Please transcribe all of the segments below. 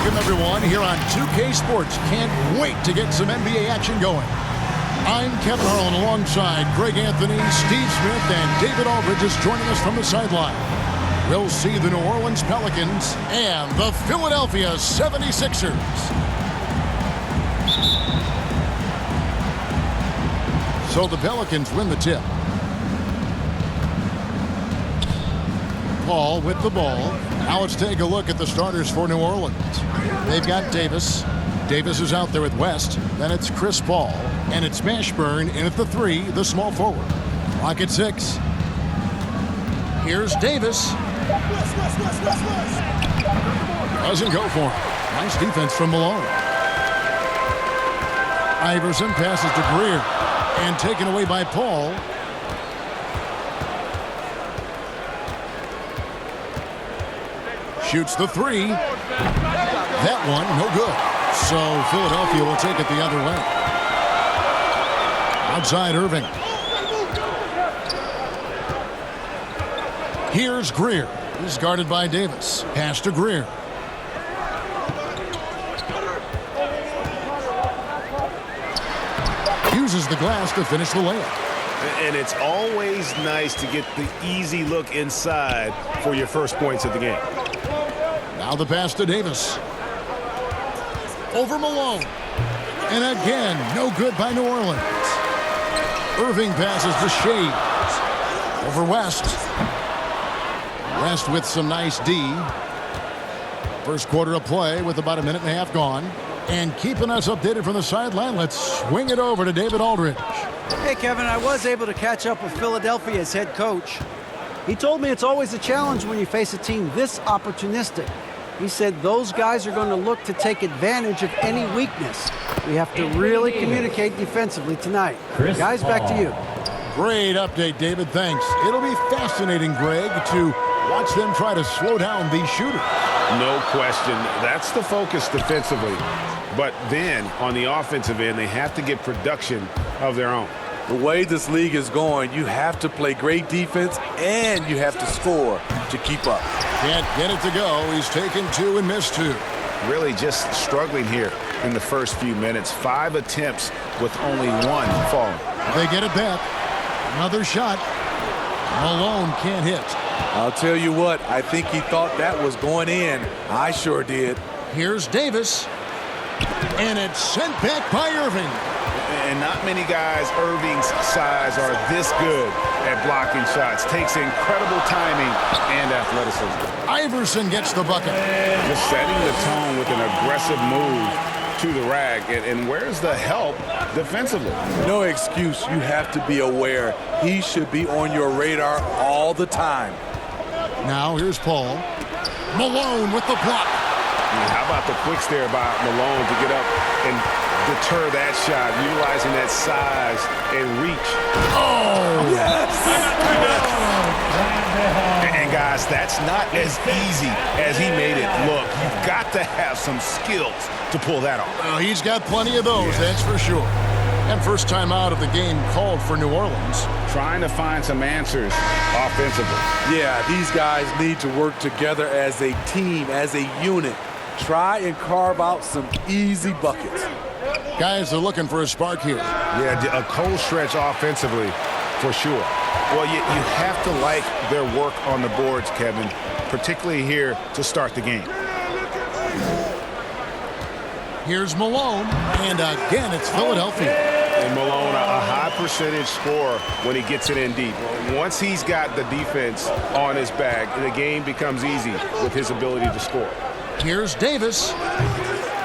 Welcome, everyone, here on 2K Sports. Can't wait to get some NBA action going. I'm Kevin Harlan alongside Greg Anthony, Steve Smith, and David Aldridge is joining us from the sideline. We'll see the New Orleans Pelicans and the Philadelphia 76ers. So the Pelicans win the tip. Paul with the ball. Now let's take a look at the starters for New Orleans. They've got Davis. Davis is out there with West. Then it's Chris Paul. And it's Mashburn in at the 3, the small forward. Clock at 6. Here's Davis. Doesn't go for him. Nice defense from Malone. Iverson passes to Greer. And taken away by Paul. Shoots the 3. That one, no good. So Philadelphia will take it the other way. Outside Irving. Here's Greer. He's guarded by Davis. Pass to Greer. Uses the glass to finish the layup. And it's always nice to get the easy look inside for your first points of the game. Now the pass to Davis. Over Malone. And again, no good by New Orleans. Irving passes to Shades. Over West. West with some nice D. First quarter of play with about a minute and a half gone. And keeping us updated from the sideline, let's swing it over to David Aldridge. Hey, Kevin, I was able to catch up with Philadelphia's head coach. He told me it's always a challenge when you face a team this opportunistic. He said those guys are going to look to take advantage of any weakness. We have to really communicate defensively tonight. Guys, back to you. Great update, David. Thanks. It'll be fascinating, Greg, to watch them try to slow down these shooters. No question. That's the focus defensively. But then, on the offensive end, they have to get production of their own. The way this league is going, you have to play great defense and you have to score to keep up. Can't get it to go. He's taken 2 and missed 2. Really just struggling here in the first few minutes. 5 attempts with only 1 falling. They get it back. Another shot. Malone can't hit. I'll tell you what, I think he thought that was going in. I sure did. Here's Davis. And it's sent back by Irving. And not many guys Irving's size are this good at blocking shots. Takes incredible timing and athleticism. Iverson gets the bucket. Just setting the tone with an aggressive move to the rack. And where's the help defensively? No excuse. You have to be aware. He should be on your radar all the time. Now here's Paul. Malone with the block. How about the quick stare by Malone to get up and deter that shot, utilizing that size and reach. Oh! Yes! And guys, that's not as easy as he made it look. You've got to have some skills to pull that off. Well, he's got plenty of those, that's for sure. And first time out of the game called for New Orleans. Trying to find some answers offensively. Yeah, these guys need to work together as a team, as a unit. Try and carve out some easy buckets. Guys are looking for a spark here. Yeah, a cold stretch offensively for sure. Well, you have to like their work on the boards, Kevin, particularly here to start the game. Here's Malone, and again, it's Philadelphia. And Malone, a high percentage scorer when he gets it in deep. Once he's got the defense on his back, the game becomes easy with his ability to score. Here's Davis,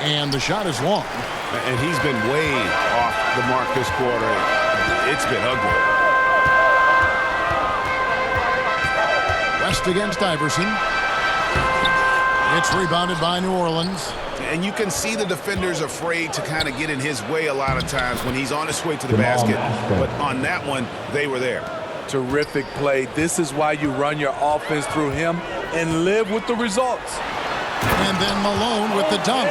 and the shot is long. And he's been way off the mark this quarter. It's been ugly. West against Iverson. It's rebounded by New Orleans. And you can see the defenders afraid to kind of get in his way a lot of times when he's on his way to the basket. But on that one, they were there. Terrific play. This is why you run your offense through him and live with the results. And then Malone with the dunk.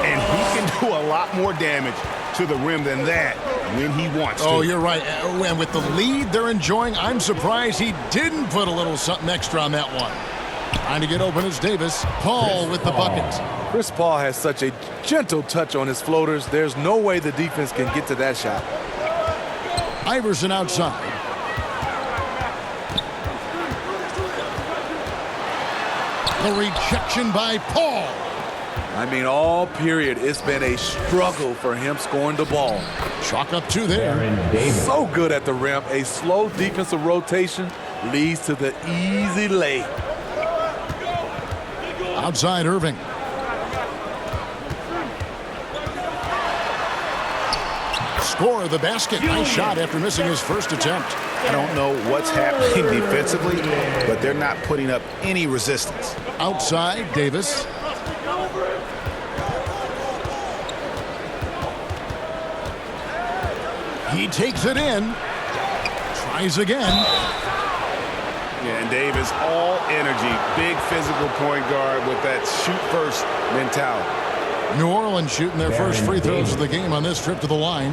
And he can do a lot more damage to the rim than that when he wants to. Oh, you're right. And with the lead they're enjoying, I'm surprised he didn't put a little something extra on that one. Trying to get open is Davis. Paul with the bucket. Chris Paul has such a gentle touch on his floaters. There's no way the defense can get to that shot. Iverson outside. The rejection by Paul. I mean, all period, it's been a struggle for him scoring the ball. Chalk up 2 there. So good at the rim. A slow defensive rotation leads to the easy lay. Outside Irving. Score the basket. Nice shot after missing his first attempt. I don't know what's happening defensively, but they're not putting up any resistance. Outside Davis. He takes it in. Tries again. Yeah, and Davis, all energy, big physical point guard with that shoot-first mentality. New Orleans shooting their first free throws of the game on this trip to the line.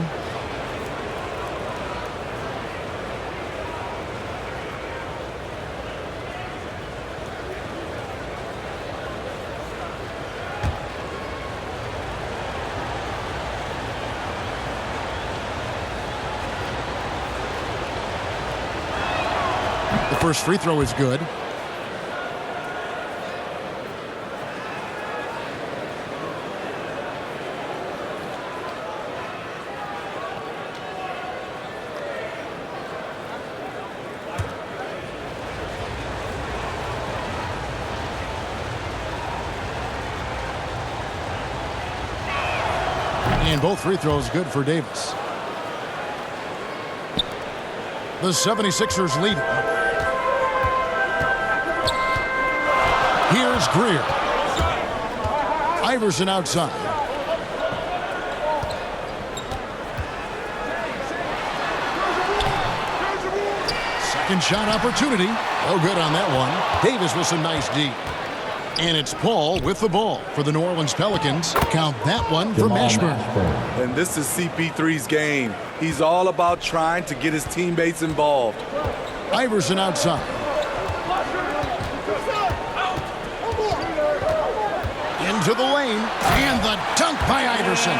The first free throw is good. And both free throws good for Davis. The 76ers lead. Here's Greer. Iverson outside. Second shot opportunity. No good on that one. Davis with some nice D. And it's Paul with the ball for the New Orleans Pelicans. Count that one for Mashburn. And this is CP3's game. He's all about trying to get his teammates involved. Iverson outside. Into the lane. And the dunk by Iverson.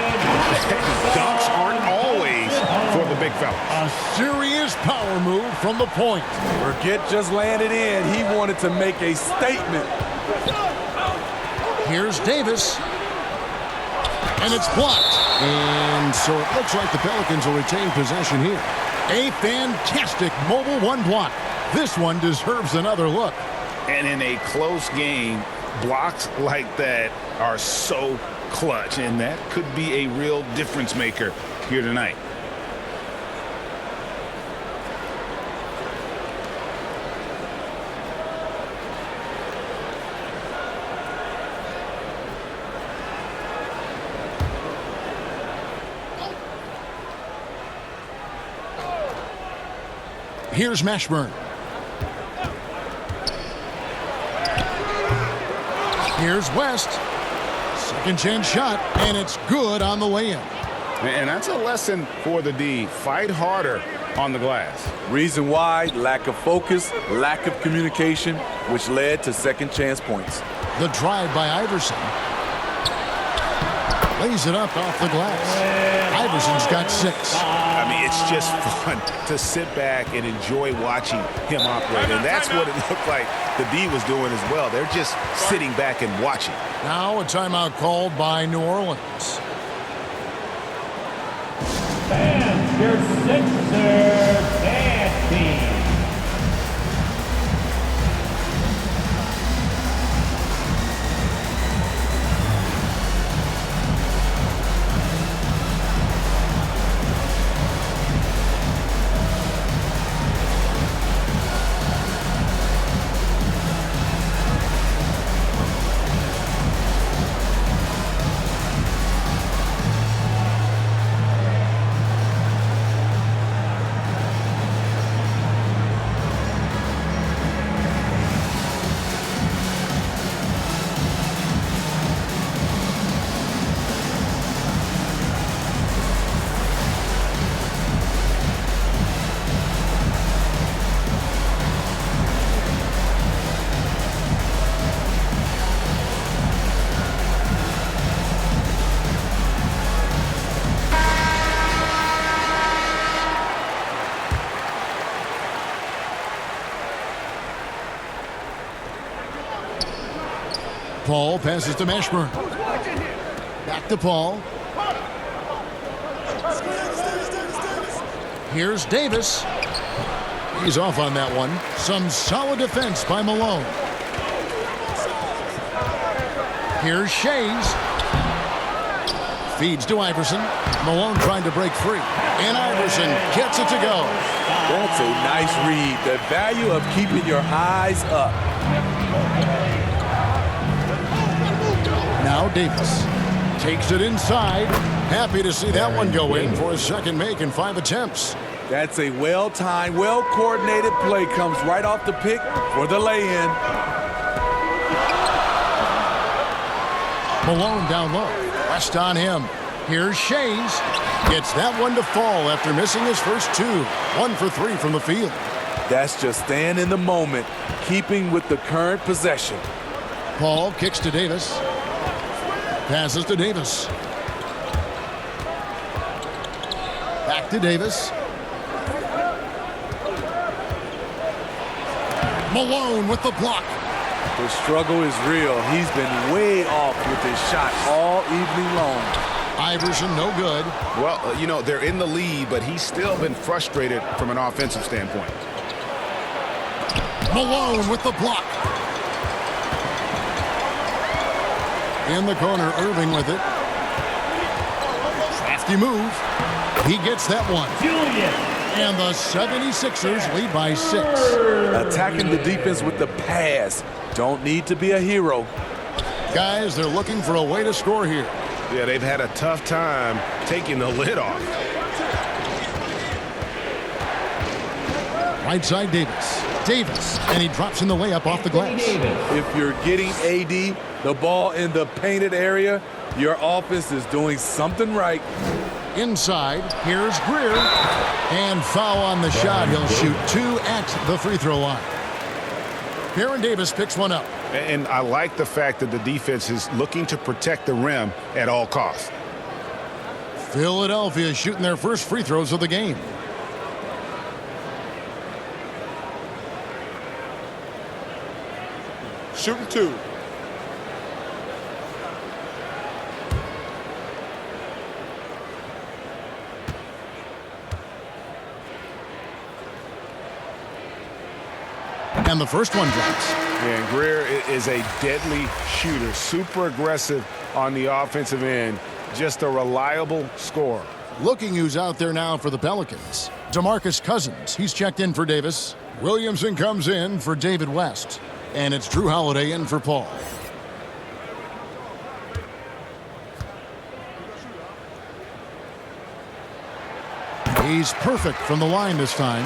Dunks aren't always for the big fella. A serious power move from the point. Forget just laying it in. He wanted to make a statement. Here's Davis. And it's blocked. And so it looks like the Pelicans will retain possession here. A fantastic mobile one block. This one deserves another look. And in a close game, blocks like that are so clutch, and that could be a real difference maker here tonight. Here's Mashburn. Here's West. Second chance shot, and it's good on the lay-in. And that's a lesson for the D. Fight harder on the glass. Reason why: lack of focus, lack of communication, which led to second chance points. The drive by Iverson. Lays it up off the glass. Iverson's got 6. I mean, it's just fun to sit back and enjoy watching him operate. And that's what it looked like the D was doing as well. They're just sitting back and watching. Now a timeout called by New Orleans. And your Sixers and team. Paul passes to Mashburn. Back to Paul. Here's Davis. He's off on that one. Some solid defense by Malone. Here's Shays. Feeds to Iverson. Malone trying to break free. And Iverson gets it to go. That's a nice read. The value of keeping your eyes up. Now Davis takes it inside. Happy to see that one go in for his second make in 5 attempts. That's a well-timed, well-coordinated play. Comes right off the pick for the lay-in. Malone down low. Rest on him. Here's Shays. Gets that one to fall after missing his first 2. 1 for 3 from the field. That's just staying in the moment, keeping with the current possession. Paul kicks to Davis. Passes to Davis. Back to Davis. Malone with the block. The struggle is real. He's been way off with his shot all evening long. Iverson no good. Well, you know, they're in the lead, but he's still been frustrated from an offensive standpoint. Malone with the block. In the corner, Irving with it. Crafty move. He gets that one. Julius. And the 76ers lead by 6. Attacking the defense with the pass. Don't need to be a hero. Guys, they're looking for a way to score here. Yeah, they've had a tough time taking the lid off. Right side Davis. Davis. And he drops in the layup off the glass. If you're getting AD the ball in the painted area, your offense is doing something right. Inside, here's Greer. And foul on the shot. He'll shoot 2 at the free throw line. Baron Davis picks one up. And I like the fact that the defense is looking to protect the rim at all costs. Philadelphia shooting their first free throws of the game. Shooting 2. And the first one drops. And Greer is a deadly shooter, super aggressive on the offensive end, just a reliable scorer. Looking who's out there now for the Pelicans. DeMarcus Cousins, he's checked in for Davis. Williamson comes in for David West. And it's Drew Holiday in for Paul. He's perfect from the line this time.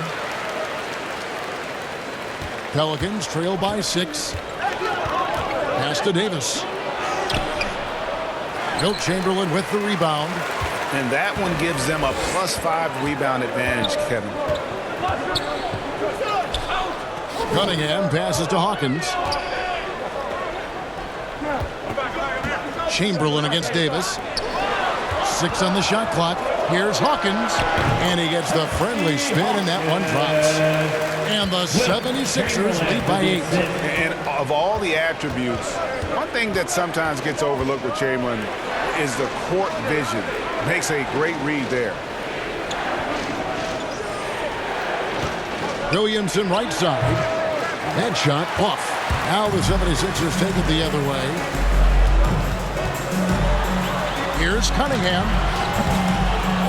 Pelicans trail by 6. Pass to Davis. Wilt Chamberlain with the rebound. And that one gives them a +5 rebound advantage, Kevin. Cunningham passes to Hawkins. Chamberlain against Davis. 6 on the shot clock. Here's Hawkins. And he gets the friendly spin, and that one drops. And the 76ers lead by 8. And of all the attributes, one thing that sometimes gets overlooked with Chamberlain is the court vision. Makes a great read there. Williamson right side. Headshot off. Now the 76ers take it the other way. Here's Cunningham.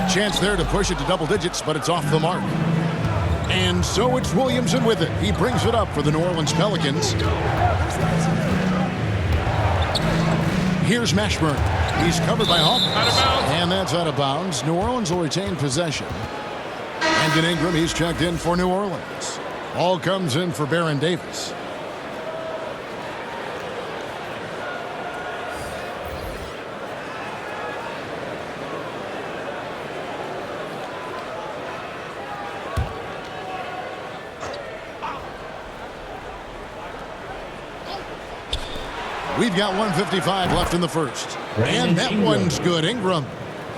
A chance there to push it to double digits, but it's off the mark. And so it's Williamson with it. He brings it up for the New Orleans Pelicans. Here's Mashburn. He's covered by Hawkins. And that's out of bounds. New Orleans will retain possession. Brandon Ingram, he's checked in for New Orleans. All comes in for Baron Davis. We've got 1:55 left in the first. And that one's good. Ingram.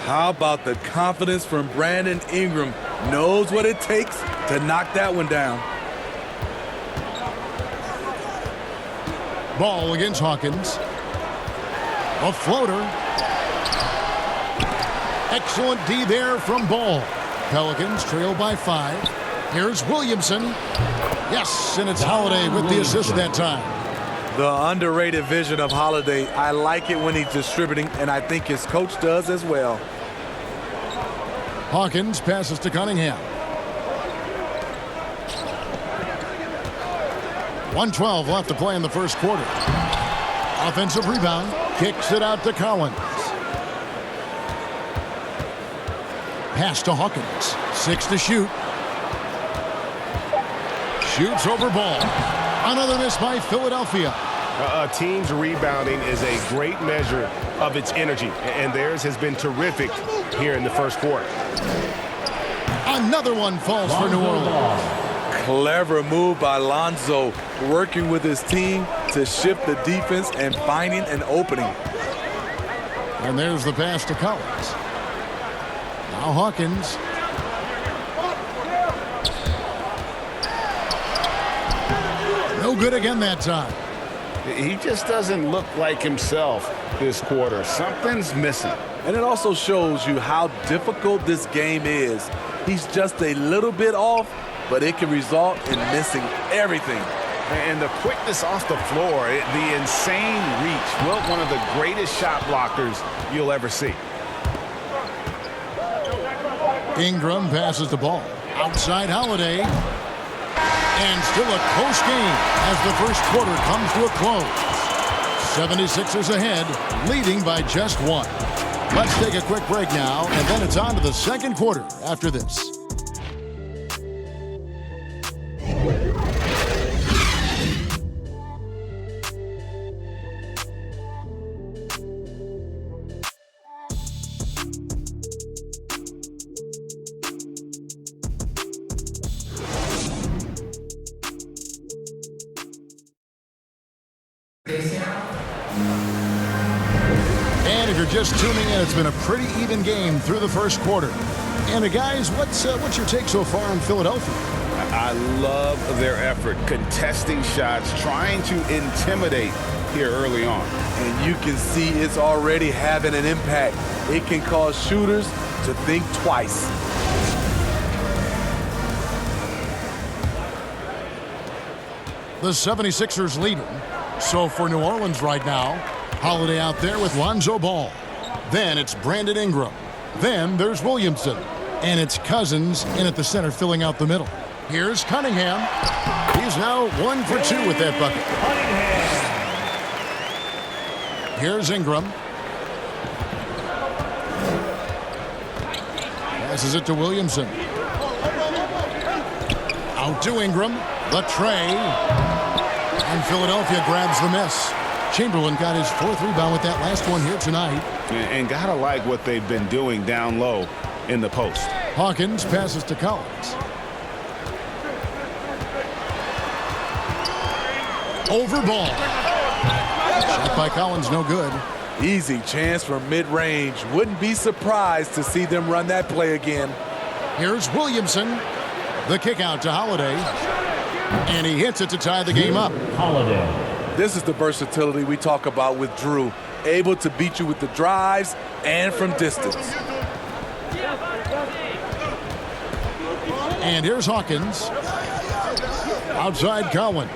How about the confidence from Brandon Ingram? Knows what it takes to knock that one down. Ball against Hawkins. A floater. Excellent D there from Ball. Pelicans trail by 5. Here's Williamson. Yes, and it's Holiday with the assist that time. The underrated vision of Holiday. I like it when he's distributing, and I think his coach does as well. Hawkins passes to Cunningham. 1:12 left to play in the first quarter. Offensive rebound. Kicks it out to Collins. Pass to Hawkins. 6 to shoot. Shoots over Ball. Another miss by Philadelphia. A team's rebounding is a great measure of its energy, and theirs has been terrific here in the first quarter. Another one falls for New Orleans. Clever move by Lonzo, working with his team to shift the defense and finding an opening. And there's the pass to Collins. Now Hawkins. No good again that time. He just doesn't look like himself this quarter. Something's missing. And it also shows you how difficult this game is. He's just a little bit off, but it can result in missing everything. And the quickness off the floor, the insane reach. Well, one of the greatest shot blockers you'll ever see. Ingram passes the ball. Outside Holiday. And still a close game as the first quarter comes to a close. 76ers ahead, leading by just 1. Let's take a quick break now, and then it's on to the second quarter after this. And if you're just tuning in, it's been a pretty even game through the first quarter. And guys, what's your take so far on Philadelphia? I love their effort, contesting shots, trying to intimidate here early on. And you can see it's already having an impact. It can cause shooters to think twice. The 76ers leading. So for New Orleans right now, Holiday out there with Lonzo Ball. Then it's Brandon Ingram. Then there's Williamson. And it's Cousins in at the center filling out the middle. Here's Cunningham. He's now 1 for 2 with that bucket. Here's Ingram. Passes it to Williamson. Out to Ingram. The tray. And Philadelphia grabs the miss. Chamberlain got his 4th rebound with that last one here tonight. And gotta like what they've been doing down low in the post. Hawkins passes to Collins. Over Ball. Shot by Collins, no good. Easy chance from mid-range. Wouldn't be surprised to see them run that play again. Here's Williamson. The kick out to Holiday. And he hits it to tie the game up. Holiday. This is the versatility we talk about with Drew. Able to beat you with the drives and from distance. And here's Hawkins. Outside Collins.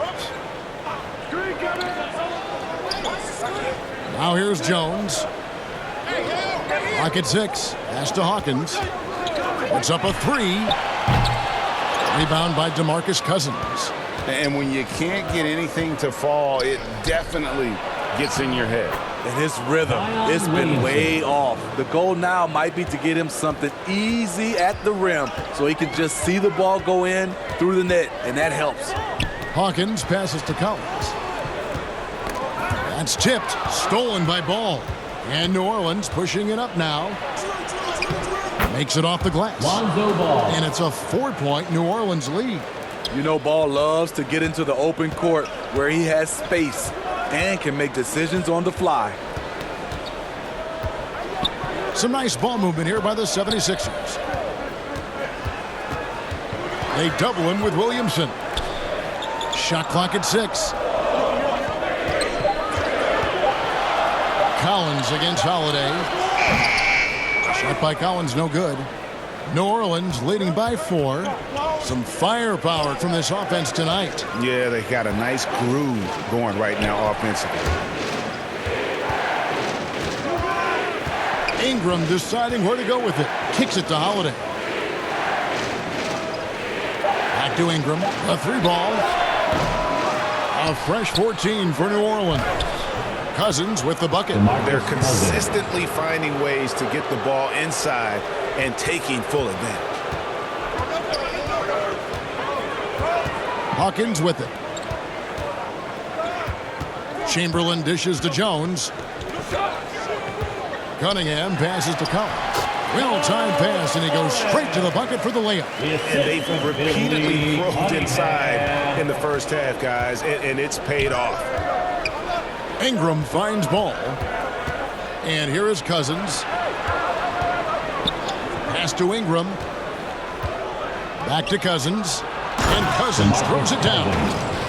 Now here's Jones. Clock at 6. Pass to Hawkins. Puts up a 3. Rebound by DeMarcus Cousins. And when you can't get anything to fall, it definitely gets in your head. And his rhythm, it's been way off. The goal now might be to get him something easy at the rim so he can just see the ball go in through the net, and that helps. Hawkins passes to Collins. That's tipped, stolen by Ball. And New Orleans pushing it up now. Makes it off the glass. Lonzo Ball. And it's a 4-point New Orleans lead. You know, Ball loves to get into the open court where he has space and can make decisions on the fly. Some nice ball movement here by the 76ers. They double him with Williamson. Shot clock at 6. Collins against Holiday. Shot by Collins, no good. New Orleans leading by 4. Some firepower from this offense tonight. Yeah, they got a nice groove going right now offensively. Ingram deciding where to go with it. Kicks it to Holiday. Back to Ingram. A 3-ball. A fresh 14 for New Orleans. Cousins with the bucket. They're consistently finding ways to get the ball inside and taking full advantage. Hawkins with it. Chamberlain dishes to Jones. Cunningham passes to Collins. Well-timed pass, and he goes straight to the bucket for the layup. And they've repeatedly probed inside in the first half, guys, and it's paid off. Ingram finds ball. And here is Cousins. Pass to Ingram. Back to Cousins. And Cousins throws it down.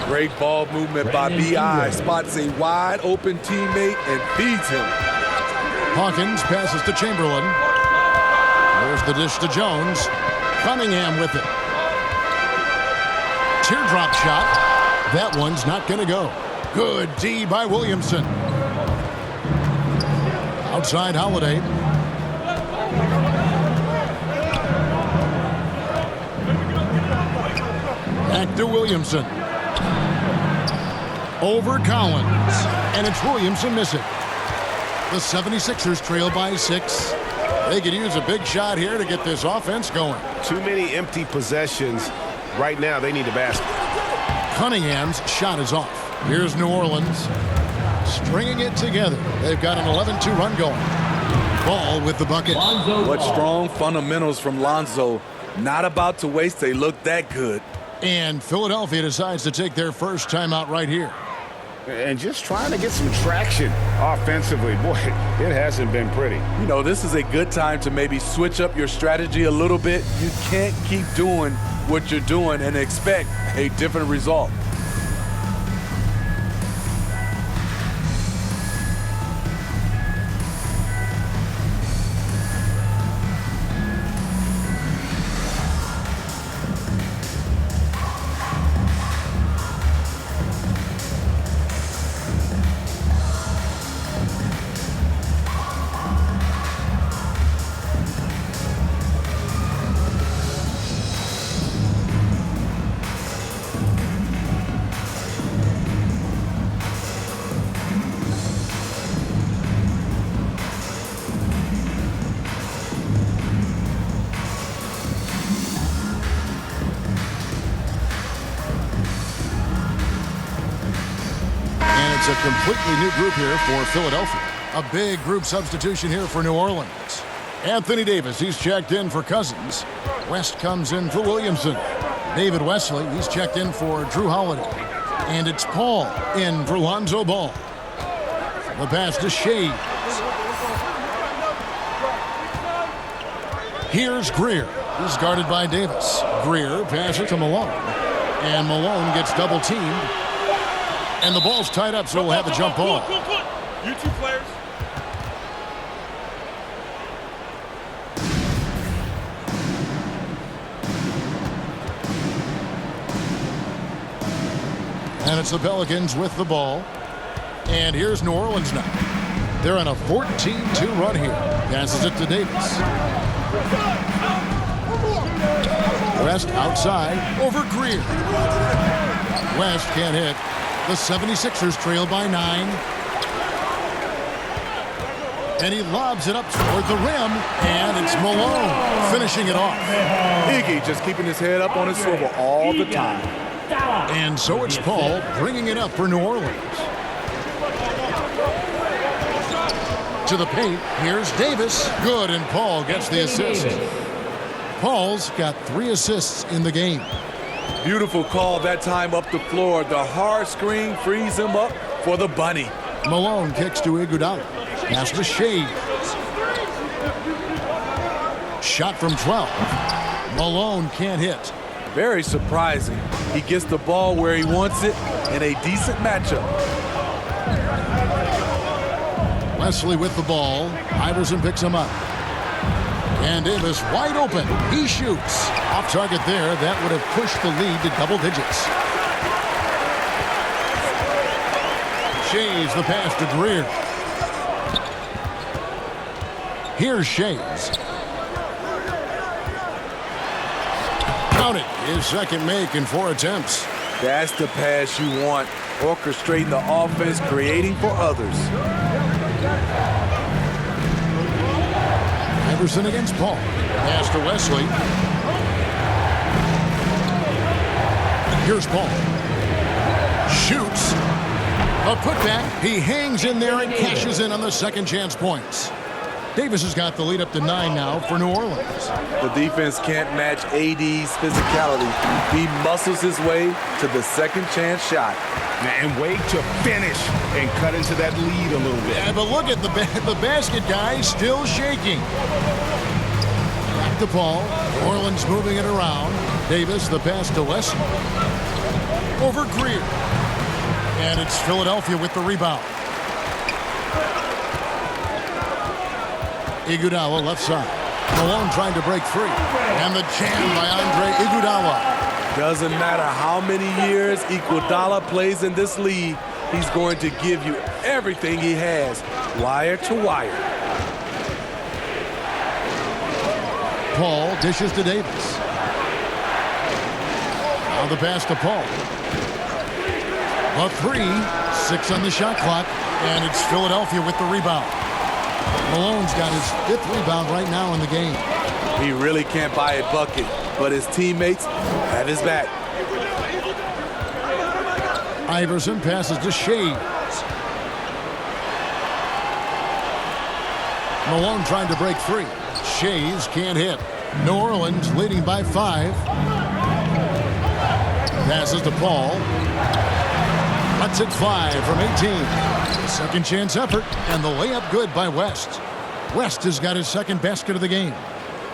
Great ball movement by B.I. Spots a wide-open teammate and feeds him. Hawkins passes to Chamberlain. There's the dish to Jones. Cunningham with it. Teardrop shot. That one's not going to go. Good D by Williamson. Outside Holiday. Back to Williamson. Over Collins. And it's Williamson missing. The 76ers trail by 6. They could use a big shot here to get this offense going. Too many empty possessions. Right now, they need a basket. Cunningham's shot is off. Here's New Orleans. Stringing it together. They've got an 11-2 run going. Ball with the bucket. What strong fundamentals from Lonzo. Not about to waste. They look that good. And Philadelphia decides to take their first timeout right here. And just trying to get some traction offensively. Boy, it hasn't been pretty. You know, this is a good time to maybe switch up your strategy a little bit. You can't keep doing what you're doing and expect a different result. It's a completely new group here for Philadelphia. A big group substitution here for New Orleans. Anthony Davis, he's checked in for Cousins. West comes in for Williamson. David Wesley, he's checked in for Drew Holiday. And it's Paul in for Lonzo Ball. The pass to Shades. Here's Greer. He's guarded by Davis. Greer passes to Malone. And Malone gets double-teamed. And the ball's tied up, so we'll have a jump ball. You two players. And it's the Pelicans with the ball. And here's New Orleans now. They're on a 14-2 run here. Passes it to Davis. West outside over Greer. West can't hit. The 76ers trail by 9. And he lobs it up toward the rim. And it's Malone finishing it off. Iggy just keeping his head up on his swivel all the time. And so it's Paul bringing it up for New Orleans. To the paint, here's Davis. Good, and Paul gets the assist. Paul's got 3 assists in the game. Beautiful call that time up the floor. The hard screen frees him up for the bunny. Malone kicks to Iguodala. Pass to Shades. Shot from 12. Malone can't hit. Very surprising. He gets the ball where he wants it in a decent matchup. Wesley with the ball. Iverson picks him up. And Davis wide open. He shoots. Off target there. That would have pushed the lead to double digits. Shays the pass to Greer. Here's Shays. Count it. His second make in 4 attempts. That's the pass you want. Orchestrating the offense, creating for others. Iverson against Paul. Pass to Wesley. Here's Paul. Shoots. A putback. He hangs in there and cashes in on the second chance points. Davis has got the lead up to 9 now for New Orleans. The defense can't match AD's physicality. He muscles his way to the second chance shot. And wait to finish and cut into that lead a little bit. Yeah, but look at the basket guy still shaking. Back to Paul. New Orleans moving it around. Davis the pass to Wesley. Over Greer. And it's Philadelphia with the rebound. Iguodala left side. Malone trying to break free. And the jam by Andre Iguodala. Doesn't matter how many years Iguodala plays in this league, he's going to give you everything he has, wire to wire. Paul dishes to Davis. Now the pass to Paul. A 3, 6 on the shot clock, and it's Philadelphia with the rebound. Malone's got his 5th rebound right now in the game. He really can't buy a bucket, but his teammates have his back. Iverson passes to Shays. Malone trying to break free. Shays can't hit. New Orleans leading by 5. Passes to Paul. Lets it fly from 18. Second chance effort, and the layup good by West. West has got his second basket of the game.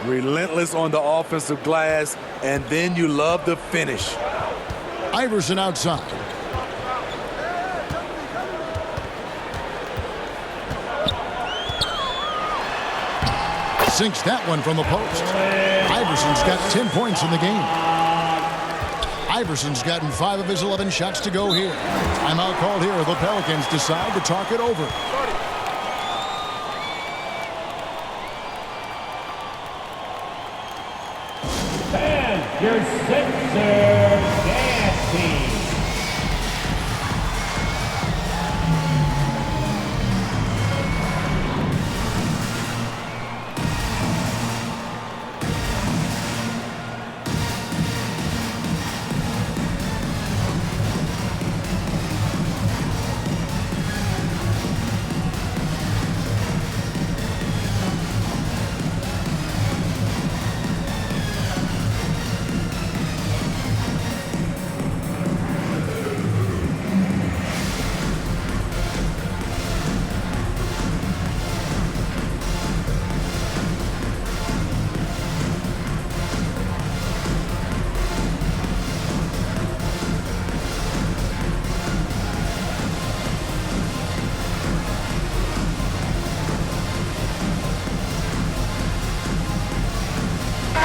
Relentless on the offensive glass, and then you love the finish. Iverson outside. Sinks that one from the post. Iverson's got 10 points in the game. Iverson's gotten 5 of his 11 shots to go here. Timeout called here. The Pelicans decide to talk it over. And your Sixers dance team.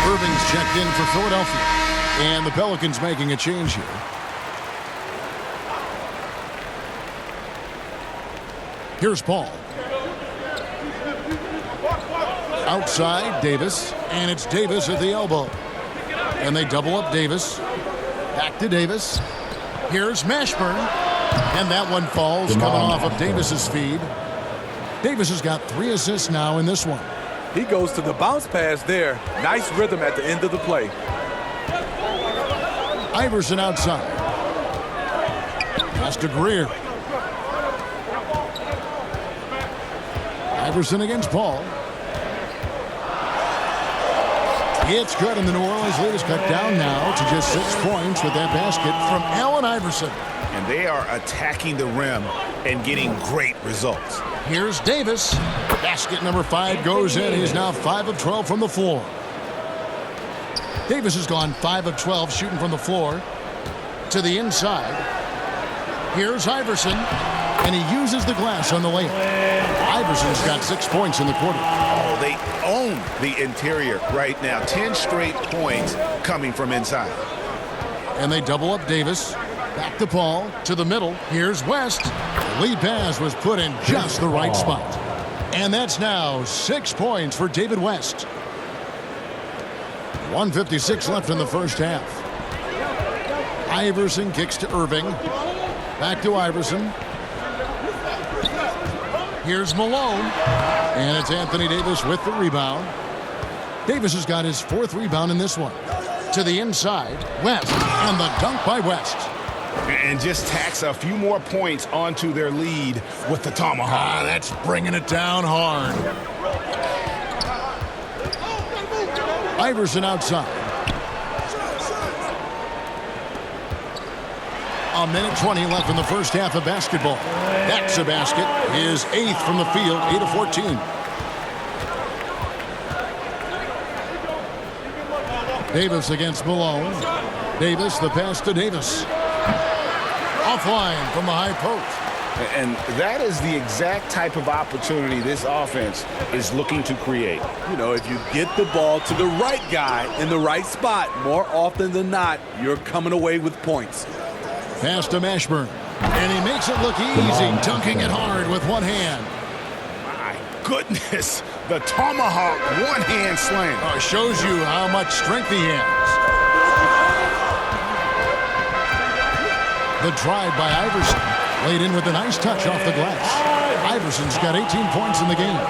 Irving's checked in for Philadelphia. And the Pelicans making a change here. Here's Paul. Outside, Davis. And it's Davis at the elbow. And they double up Davis. Back to Davis. Here's Mashburn. And that one falls coming off of Davis's feed. Davis has got 3 assists now in this one. He goes to the bounce pass there. Nice rhythm at the end of the play. Iverson outside. Pass to Greer. Iverson against Paul. It's good, and the New Orleans lead is cut down now to just 6 points with that basket from Allen Iverson. And they are attacking the rim and getting great results. Here's Davis. Basket number 5 goes in. He's now 5 of 12 from the floor. Davis has gone 5 of 12 shooting from the floor to the inside. Here's Iverson, and he uses the glass on the layup. Iverson's got 6 points in the quarter. Oh, they own the interior right now. 10 straight points coming from inside. And they double up Davis. Back to Paul, to the middle. Here's West. The lead pass was put in just the right spot. And that's now 6 points for David West. 1:56 left in the first half. Iverson kicks to Irving. Back to Iverson. Here's Malone. And it's Anthony Davis with the rebound. Davis has got his 4th rebound in this one. To the inside, West. And the dunk by West. And just tacks a few more points onto their lead with the tomahawk. That's bringing it down hard. Iverson outside. A minute 20 left in the first half of basketball. That's a basket. His 8th from the field, 8 of 14. Davis against Malone. Davis, the pass to Davis. Offline from the high post. And that is the exact type of opportunity this offense is looking to create. You know, if you get the ball to the right guy in the right spot, more often than not, you're coming away with points. Pass to Mashburn. And he makes it look easy, dunking it hard with one hand. My goodness, the tomahawk one-hand slam. Shows you how much strength he has. The drive by Iverson. Laid in with a nice touch off the glass. Iverson's got 18 points in the game.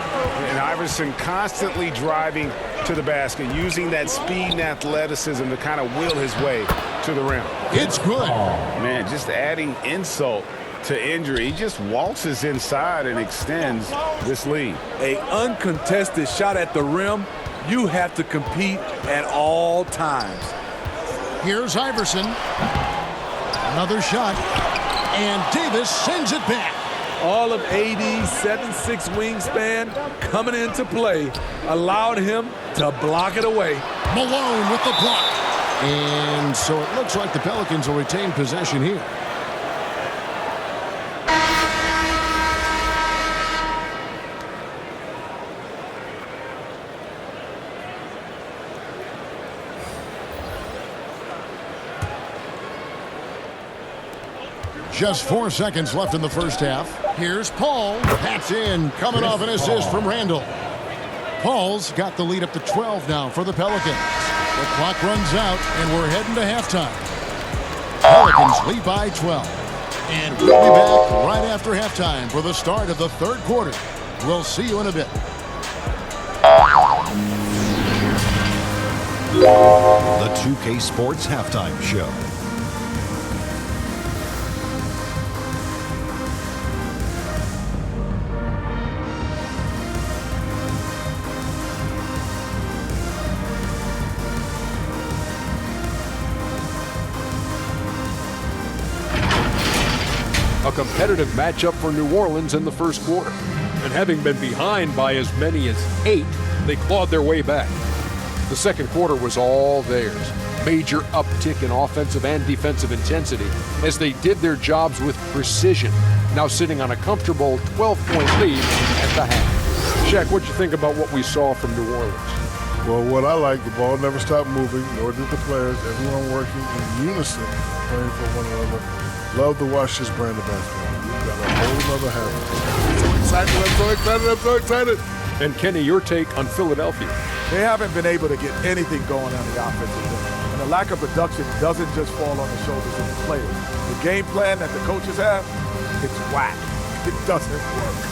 And Iverson constantly driving to the basket, using that speed and athleticism to kind of wheel his way to the rim. It's good. Man, just adding insult to injury. He just waltzes inside and extends this lead. An uncontested shot at the rim, you have to compete at all times. Here's Iverson. Another shot. And Davis sends it back. All of AD's 7'6" wingspan coming into play allowed him to block it away. Malone with the block. And so it looks like the Pelicans will retain possession here. Just 4 seconds left in the first half. Here's Paul. That's in. Coming off an assist from Randall. Paul's got the lead up to 12 now for the Pelicans. The clock runs out, and we're heading to halftime. Pelicans lead by 12. And we'll be back right after halftime for the start of the third quarter. We'll see you in a bit. The 2K Sports Halftime Show. A competitive matchup for New Orleans in the first quarter. And having been behind by as many as 8, they clawed their way back. The second quarter was all theirs. Major uptick in offensive and defensive intensity as they did their jobs with precision, now sitting on a comfortable 12-point lead at the half. Shaq, what'd you think about what we saw from New Orleans? Well, what I like, the ball never stopped moving, nor did the players. Everyone working in unison, playing for one another. Love to watch this brand of basketball. We've got a whole other half. I'm so excited. And Kenny, your take on Philadelphia? They haven't been able to get anything going on the offensive end. And the lack of production doesn't just fall on the shoulders of the players. The game plan that the coaches have, it's whack. It doesn't work.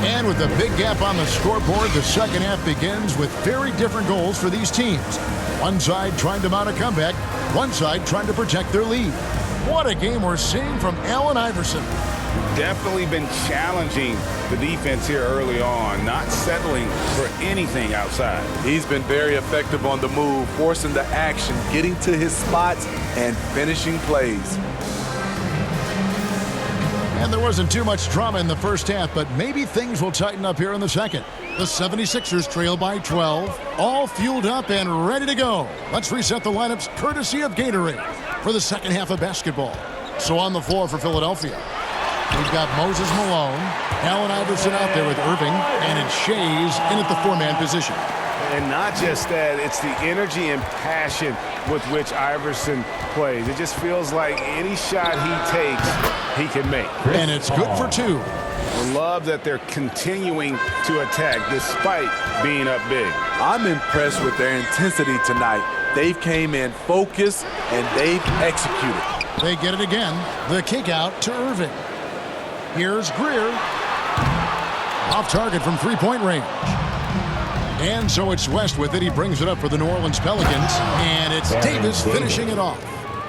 And with a big gap on the scoreboard, the second half begins with very different goals for these teams. One side trying to mount a comeback, one side trying to protect their lead. What a game we're seeing from Allen Iverson. Definitely been challenging the defense here early on, not settling for anything outside. He's been very effective on the move, forcing the action, getting to his spots, and finishing plays. And there wasn't too much drama in the first half, but maybe things will tighten up here in the second. The 76ers trail by 12, all fueled up and ready to go. Let's reset the lineups courtesy of Gatorade for the second half of basketball. So on the floor for Philadelphia, we've got Moses Malone, Allen Iverson out there with Irving, and it's Shays in at the four-man position. And not just that, it's the energy and passion with which Iverson plays. It just feels like any shot he takes, he can make. And it's good for two. I love that they're continuing to attack despite being up big. I'm impressed with their intensity tonight. They've came in focused and they've executed. They get it again. The kick out to Irving. Here's Greer. Off target from three-point range. And so it's West with it. He brings it up for the New Orleans Pelicans. And it's Davis finishing it off.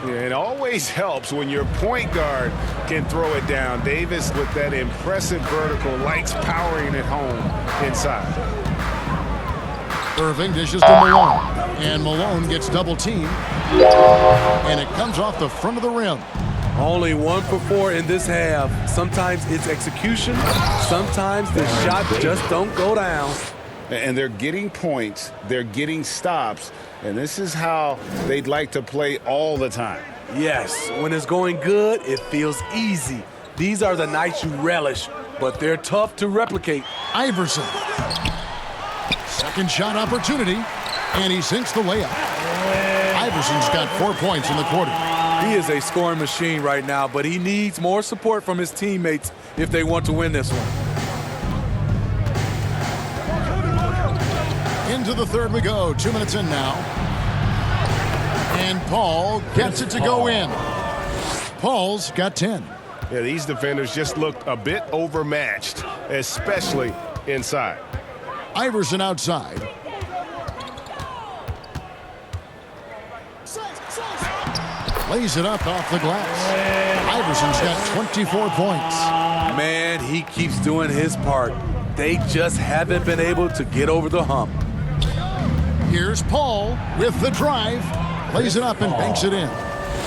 Yeah, it always helps when your point guard can throw it down. Davis with that impressive vertical likes powering it home inside. Irving dishes to Malone. And Malone gets double teamed. And it comes off the front of the rim. Only 1 for 4 in this half. Sometimes it's execution. Sometimes the shot just don't go down. And they're getting points. They're getting stops. And this is how they'd like to play all the time. Yes, when it's going good, it feels easy. These are the nights you relish, but they're tough to replicate. Iverson. Second shot opportunity. And he sinks the layup. Iverson's got 4 points in the quarter. He is a scoring machine right now, but he needs more support from his teammates if they want to win this one. Into the third we go. 2 minutes in now. And Paul gets it to go in. Paul's got 10. Yeah, these defenders just looked a bit overmatched, especially inside. Iverson outside. Lays it up off the glass. Iverson's got 24 points. Man, he keeps doing his part. They just haven't been able to get over the hump. Here's Paul with the drive. Lays it up and banks it in.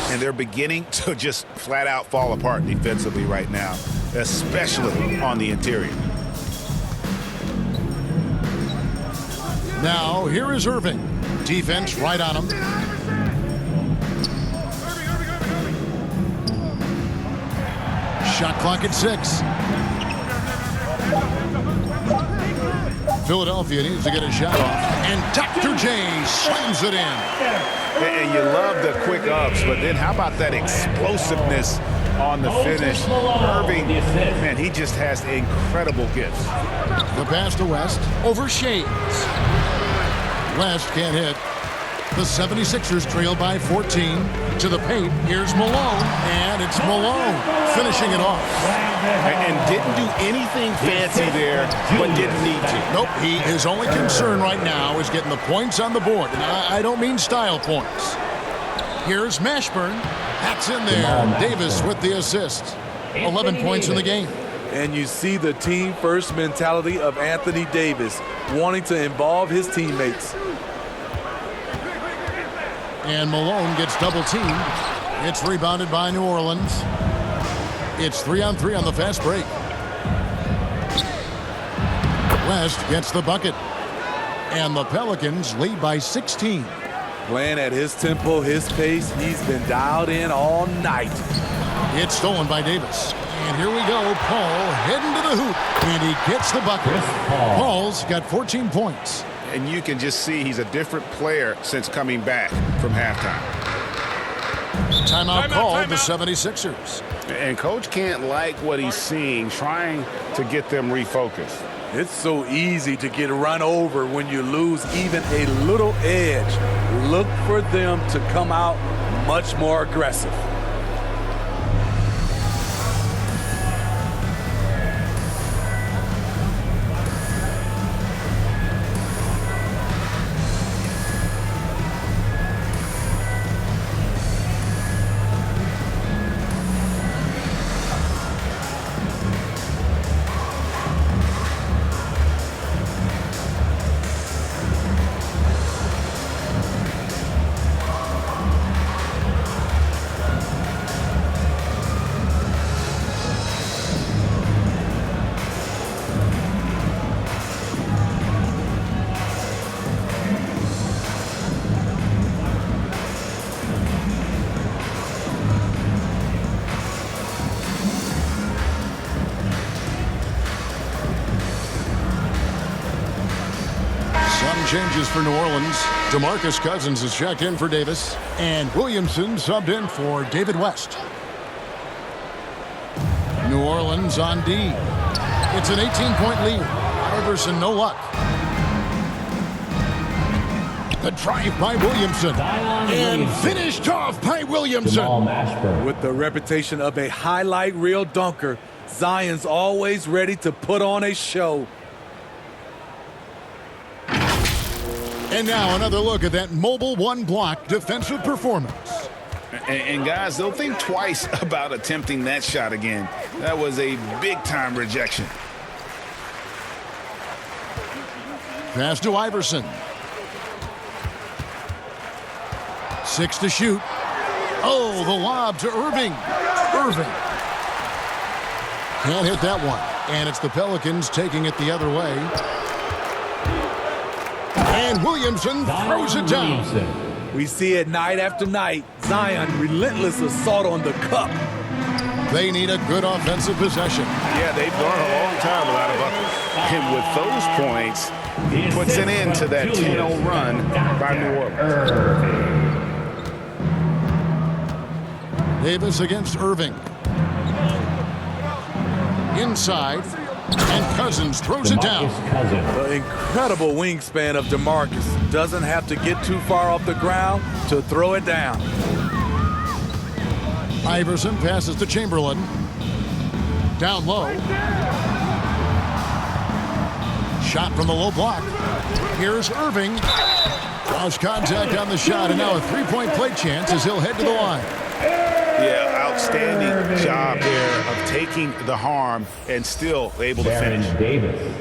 And they're beginning to just flat out fall apart defensively right now, especially on the interior. Now, here is Irving. Defense right on him. Shot clock at 6. Philadelphia needs to get a shot off. And Dr. J slams it in. And you love the quick ups, but then how about that explosiveness on the finish? Irving, man, he just has incredible gifts. The pass to West over Shades. West can't hit. The 76ers trail by 14. To the paint, here's Malone, and it's Malone finishing it off. And didn't do anything fancy there, but didn't need to. Nope, his only concern right now is getting the points on the board, and I don't mean style points. Here's Mashburn. That's in there. Davis with the assist. 11 points in the game. And you see the team-first mentality of Anthony Davis, wanting to involve his teammates. And Malone gets double teamed. It's rebounded by New Orleans. It's 3-on-3 on the fast break. West gets the bucket. And the Pelicans lead by 16. Playing at his tempo, his pace, he's been dialed in all night. It's stolen by Davis. And here we go. Paul heading to the hoop. And he gets the bucket. Paul's got 14 points. And you can just see he's a different player since coming back from halftime. Timeout called the 76ers. And coach can't like what he's seeing, trying to get them refocused. It's so easy to get run over when you lose even a little edge. Look for them to come out much more aggressive. changes for New Orleans. DeMarcus Cousins is checked in for Davis, and Williamson subbed in for David West. New Orleans on D. It's an 18-point lead. Iverson, no luck. The drive by Williamson. And finished off by Williamson. With the reputation of a highlight reel dunker, Zion's always ready to put on a show. And now another look at that mobile one-block defensive performance. And guys, they'll think twice about attempting that shot again. That was a big-time rejection. Pass to Iverson. 6 to shoot. Oh, the lob to Irving. Irving. Can't hit that one. And it's the Pelicans taking it the other way. And Williamson throws it down. We see it night after night. Zion, relentless assault on the cup. They need a good offensive possession. Yeah, they've gone a long time without a bucket. And with those points, he puts an end to that 10-0 run by New Orleans. Davis against Irving. Inside. And Cousins throws it down. The incredible wingspan of DeMarcus. Doesn't have to get too far off the ground to throw it down. Iverson passes to Chamberlain. Down low. Shot from the low block. Here's Irving. Draws contact on the shot, and now a three-point play chance as he'll head to the line. Yeah, outstanding job there of taking the harm and still able to finish.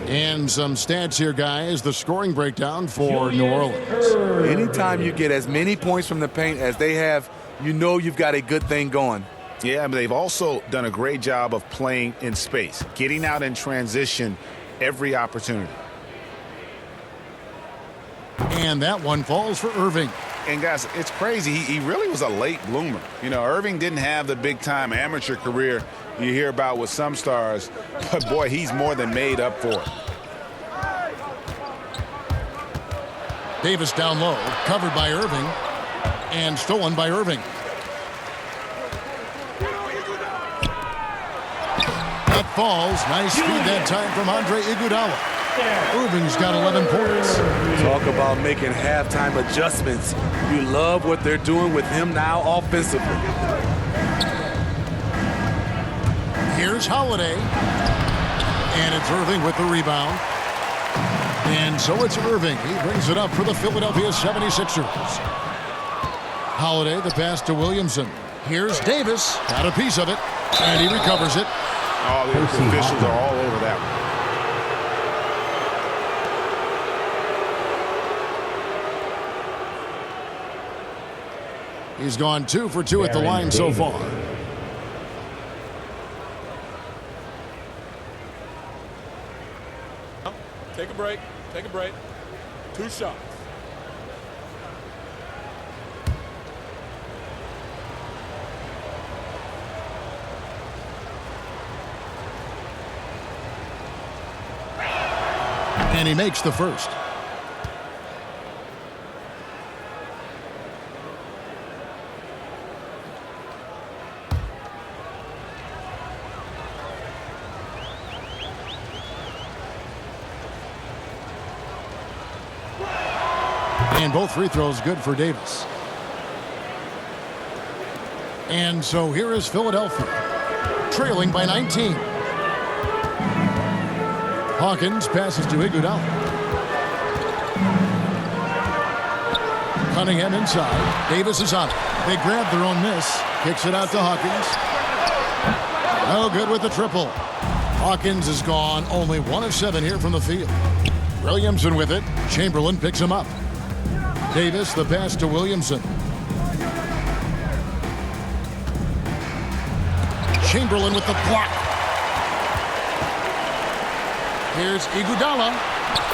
And some stats here, guys. The scoring breakdown for New Orleans. Anytime you get as many points from the paint as they have, you know you've got a good thing going. Yeah, but they've also done a great job of playing in space, getting out in transition every opportunity. And that one falls for Irving. And guys, it's crazy. He really was a late bloomer. You know, Irving didn't have the big-time amateur career you hear about with some stars, but boy, he's more than made up for it. Davis down low, covered by Irving, and stolen by Irving. That falls. Nice feed that time from Andre Iguodala. Irving's got 11 points. Talk about making halftime adjustments. You love what they're doing with him now offensively. Here's Holiday. And it's Irving with the rebound. And so it's Irving. He brings it up for the Philadelphia 76ers. Holiday, the pass to Williamson. Here's Davis. Got a piece of it. And he recovers it. Oh, the officials are all over that one. He's gone 2 for 2 at the line so far. Take a break. Take a break. 2 shots. And he makes the first. And both free throws good for Davis. And so here is Philadelphia, trailing by 19. Hawkins passes to Iguodala. Cunningham inside. Davis is on it. They grab their own miss. Kicks it out to Hawkins. No good with the triple. Hawkins is gone. Only 1 of 7 here from the field. Williamson with it. Chamberlain picks him up. Davis, the pass to Williamson. Chamberlain with the block. Here's Iguodala,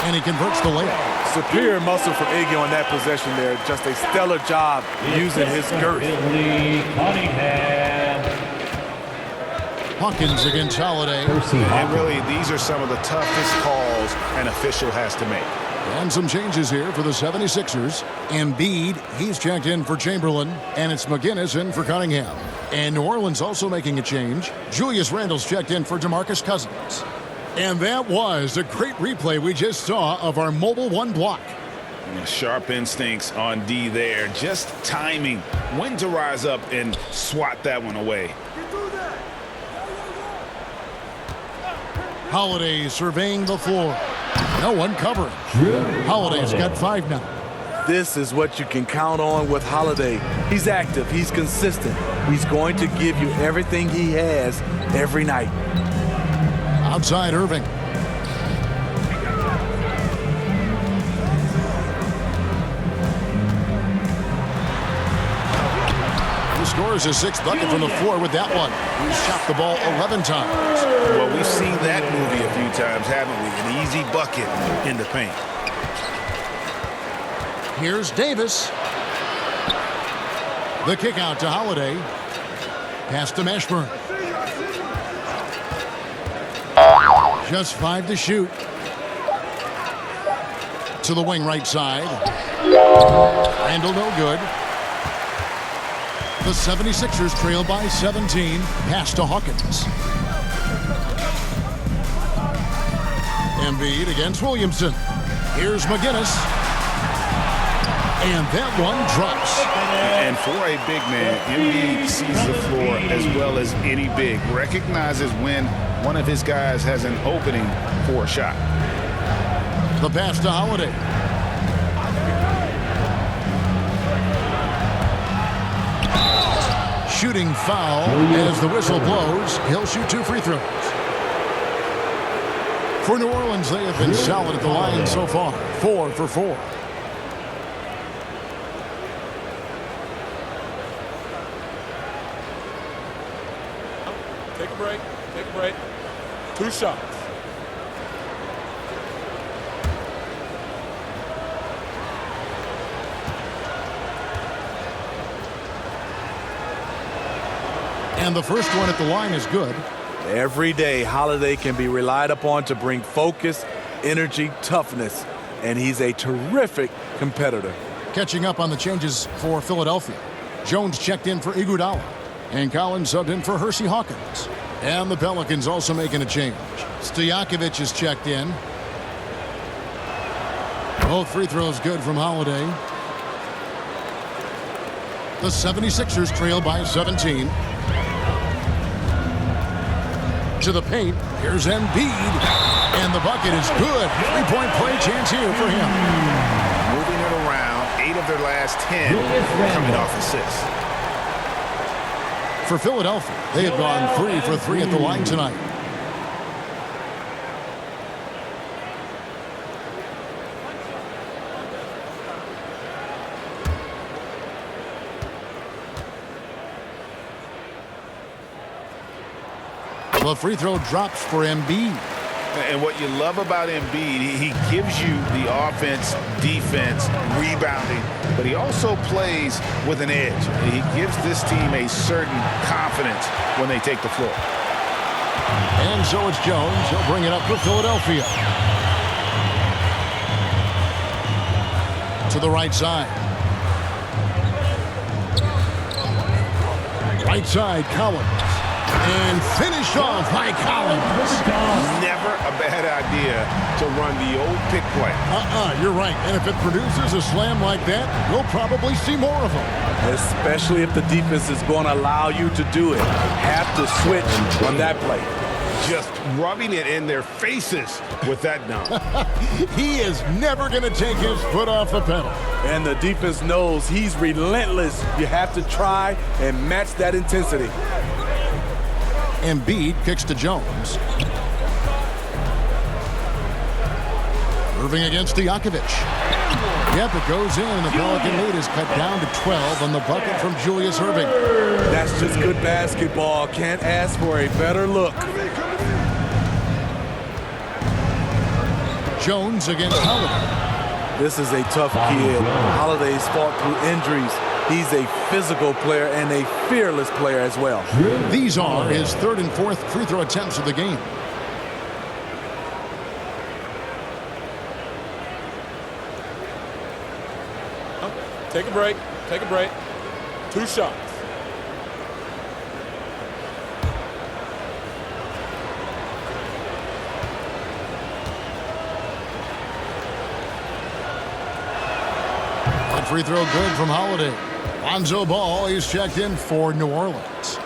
and he converts the layup. Superior muscle from Iggy on that possession there. Just a stellar job using his girth. Hawkins against Holiday. And really, these are some of the toughest calls an official has to make. And some changes here for the 76ers. Embiid, he's checked in for Chamberlain, and it's McGinnis in for Cunningham. And New Orleans also making a change. Julius Randle's checked in for DeMarcus Cousins. And that was a great replay we just saw of our Mobile One block. Sharp instincts on D there. Just timing when to rise up and swat that one away. Holiday surveying the floor. No one covering. Holiday's got 5 now. This is what you can count on with Holiday. He's active. He's consistent. He's going to give you everything he has every night. Outside Irving. He scores his 6th bucket from the floor with that one. He's shot the ball 11 times. Well, we've seen that movie a few times, haven't we? An easy bucket in the paint. Here's Davis. The kick out to Holiday. Pass to Mashburn. Just 5 to shoot. To the wing right side. Randle no good. The 76ers trail by 17. Pass to Hawkins. Embiid against Williamson. Here's McGinnis. And that one drops. And for a big man, Embiid sees the floor as well as any big. Recognizes when one of his guys has an opening for a shot. The pass to Holiday. Shooting foul as the whistle blows. He'll shoot 2 free throws. For New Orleans, they have been solid at the line so far. 4 for 4. Take a break. Take a break. 2 shots. And the first one at the line is good. Every day, Holiday can be relied upon to bring focus, energy, toughness, and he's a terrific competitor. Catching up on the changes for Philadelphia. Jones checked in for Iguodala, and Collins subbed in for Hersey Hawkins. And the Pelicans also making a change. Stojakovic is checked in. Both free throws good from Holiday. The 76ers trail by 17. To the paint. Here's Embiid. And the bucket is good. 3-point play chance here for him. Moving it around. 8 of their last 10 coming off assists. For Philadelphia, they have gone 3 for 3 at the line tonight. The free throw drops for Embiid. And what you love about Embiid, he gives you the offense, defense, rebounding, but he also plays with an edge. He gives this team a certain confidence when they take the floor. And so it's Jones. He'll bring it up for Philadelphia. To the right side. Right side, Collins. And finished off by Collins. Never a bad idea to run the old pick play. You're right. And if it produces a slam like that, we'll probably see more of them. Especially if the defense is going to allow you to do it. Have to switch on that play. Just rubbing it in their faces with that dunk. He is never going to take his foot off the pedal. And the defense knows he's relentless. You have to try and match that intensity. Embiid kicks to Jones. Irving against Stojakovic. Yep, it goes in, and the Pelican lead is cut down to 12 on the bucket from Julius Irving. That's just good basketball. Can't ask for a better look. Jones against Holiday. This is a tough kid. Holiday's fought through injuries. He's a physical player and a fearless player as well. These are his 3rd and 4th free throw attempts of the game. Take a break. Take a break. 2 shots. That free throw good from Holiday. Lonzo Ball, he's checked in for New Orleans.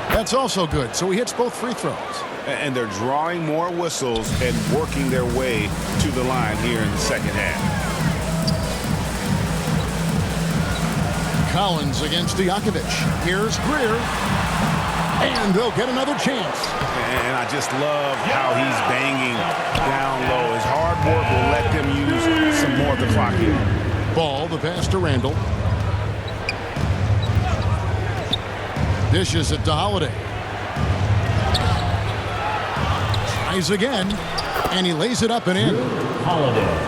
That's also good, so he hits both free throws. And they're drawing more whistles and working their way to the line here in the second half. Collins against Stojakovic. Here's Greer. And they'll get another chance. And I just love how he's banging down low. His hard work will let them use some more of the clock here. Ball, the pass to Randall. Dishes it to Holiday. Tries again, and he lays it up and in.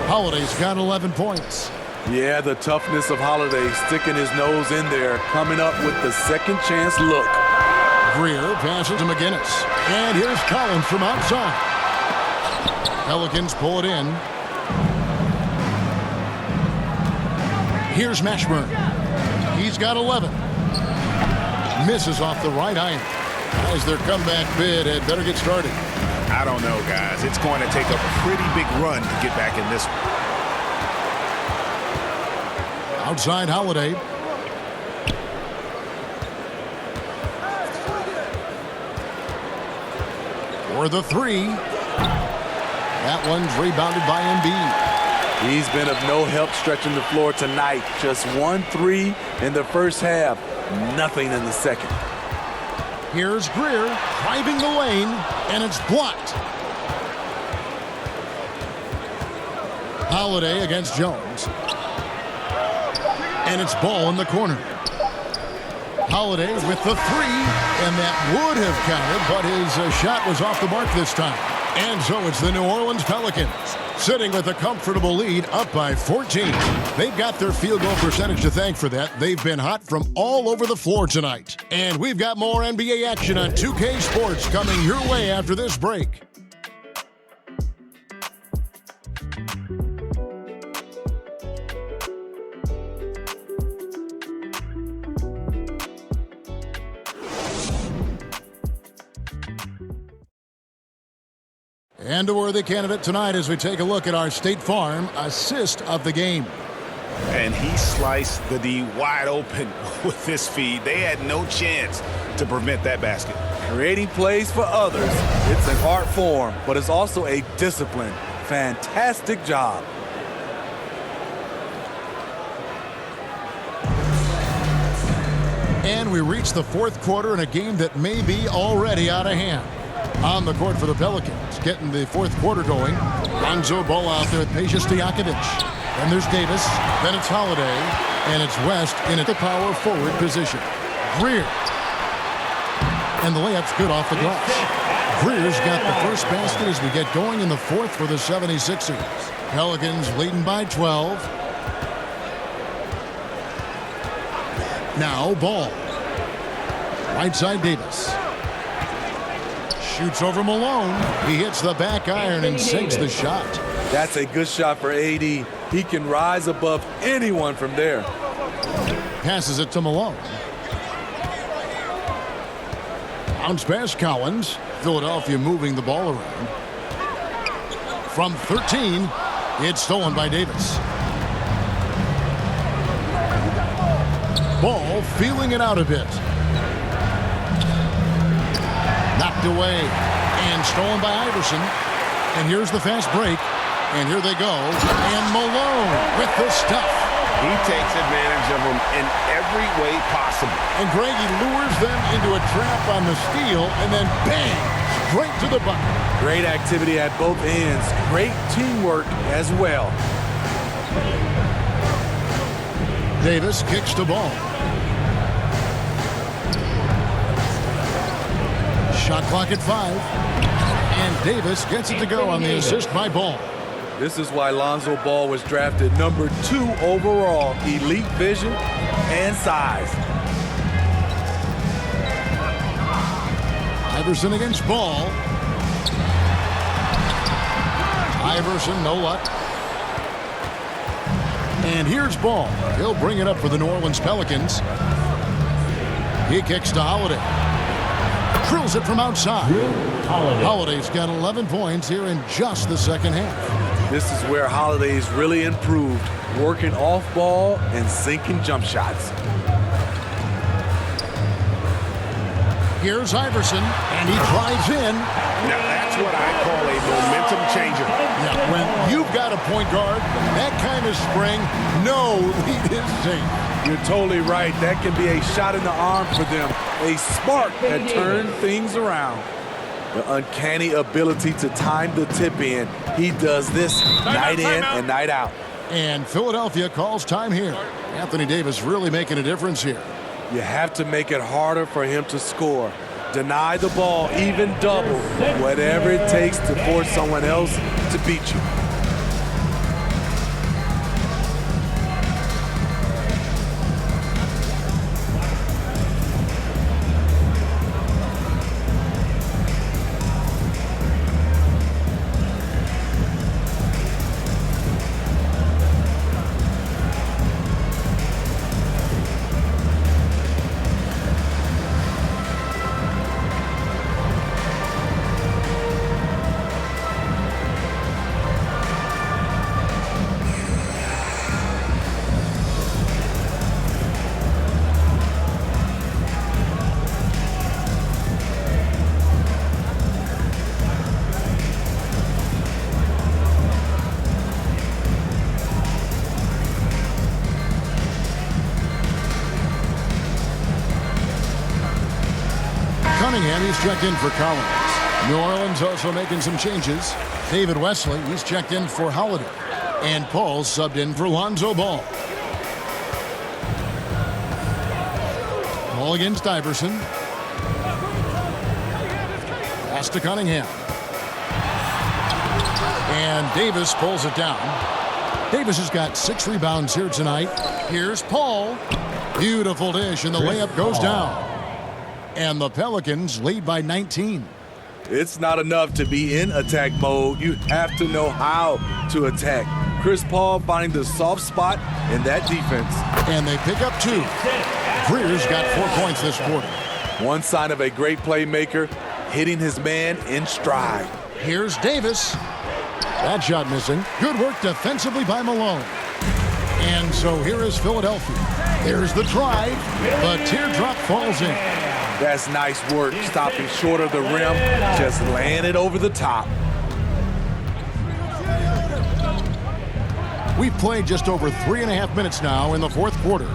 Holiday's got 11 points. Yeah, the toughness of Holiday, sticking his nose in there, coming up with the second chance look. Greer passes to McGinnis. And here's Collins from outside. Pelicans pull it in. Here's Mashburn. He's got 11. Misses off the right iron. As their comeback bid had better get started. I don't know, guys. It's going to take a pretty big run to get back in this one. Outside Holiday. For the 3. That one's rebounded by Embiid. He's been of no help stretching the floor tonight. Just 1 3 in the first half. Nothing in the second. Here's Greer driving the lane, and it's blocked. Holiday against Jones. And it's Ball in the corner. Holiday with the 3, and that would have counted, but his shot was off the mark this time. And so it's the New Orleans Pelicans sitting with a comfortable lead, up by 14. They've got their field goal percentage to thank for that. They've been hot from all over the floor tonight. And we've got more NBA action on 2K Sports coming your way after this break. And a worthy candidate tonight as we take a look at our State Farm assist of the game. And he sliced the D wide open with this feed. They had no chance to prevent that basket. Creating plays for others. It's an art form, but it's also a discipline. Fantastic job. And we reach the 4th quarter in a game that may be already out of hand. On the court for the Pelicans, getting the 4th quarter going. Lonzo Ball out there with Stojakovic. Then there's Davis. Then it's Holiday. And it's West in the power forward position. Greer. And the layup's good off the glass. Greer's got the first basket as we get going in the 4th for the 76ers. Pelicans leading by 12. Now Ball. Right side Davis. Shoots over Malone. He hits the back iron and sinks the shot. That's a good shot for AD. He can rise above anyone from there. Passes it to Malone. Bounce pass Collins. Philadelphia moving the ball around. From 13, it's stolen by Davis. Ball feeling it out a bit. Knocked away and stolen by Iverson. And here's the fast break. And here they go. And Malone with the stuff. He takes advantage of them in every way possible. And Greg, he lures them into a trap on the steal, and then bang, straight to the bucket. Great activity at both ends. Great teamwork as well. Davis kicks the ball. Shot clock at 5. And Davis gets it to go on the assist by Ball. This is why Lonzo Ball was drafted number 2 overall. Elite vision and size. Iverson against Ball. Iverson, no luck. And here's Ball. He'll bring it up for the New Orleans Pelicans. He kicks to Holiday. Drills it from outside. Holiday's got 11 points here in just the second half. This is where Holiday's really improved, working off ball and sinking jump shots. Here's Iverson, and he drives in. Now that's what I call a momentum changer. Yeah, when you've got a point guard, that kind of spring, no lead is safe. You're totally right. That can be a shot in the arm for them. A spark that turns things around. The uncanny ability to time the tip in. He does this night in and night out. And Philadelphia calls time here. Anthony Davis really making a difference here. You have to make it harder for him to score. Deny the ball, even double, whatever it takes to force someone else to beat you. Cunningham, he's checked in for Collins. New Orleans also making some changes. David Wesley, he's checked in for Holiday. And Paul subbed in for Lonzo Ball. Ball against Iverson. Pass to Cunningham. And Davis pulls it down. Davis has got 6 rebounds here tonight. Here's Paul. Beautiful dish, and the layup goes down. And the Pelicans lead by 19. It's not enough to be in attack mode. You have to know how to attack. Chris Paul finding the soft spot in that defense. And they pick up 2. Greer's got 4 points this quarter. One sign of a great playmaker, hitting his man in stride. Here's Davis. That shot missing. Good work defensively by Malone. And so here is Philadelphia. There's the drive. The teardrop falls in. That's nice work, stopping short of the rim, just laying it over the top. We've played just over 3.5 minutes now in the fourth quarter.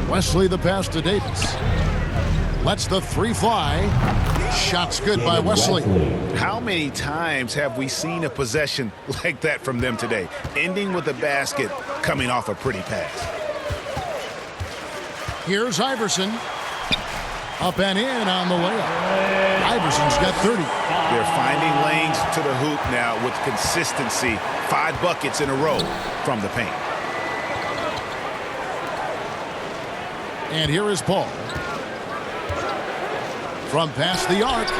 Wesley the pass to Davis. Lets the 3 fly. Shot's good by Wesley. How many times have we seen a possession like that from them today? Ending with a basket, coming off a pretty pass. Here's Iverson. Up and in on the layup. Iverson's got 30. They're finding lanes to the hoop now with consistency. 5 buckets in a row from the paint. And here is Paul. From past the arc.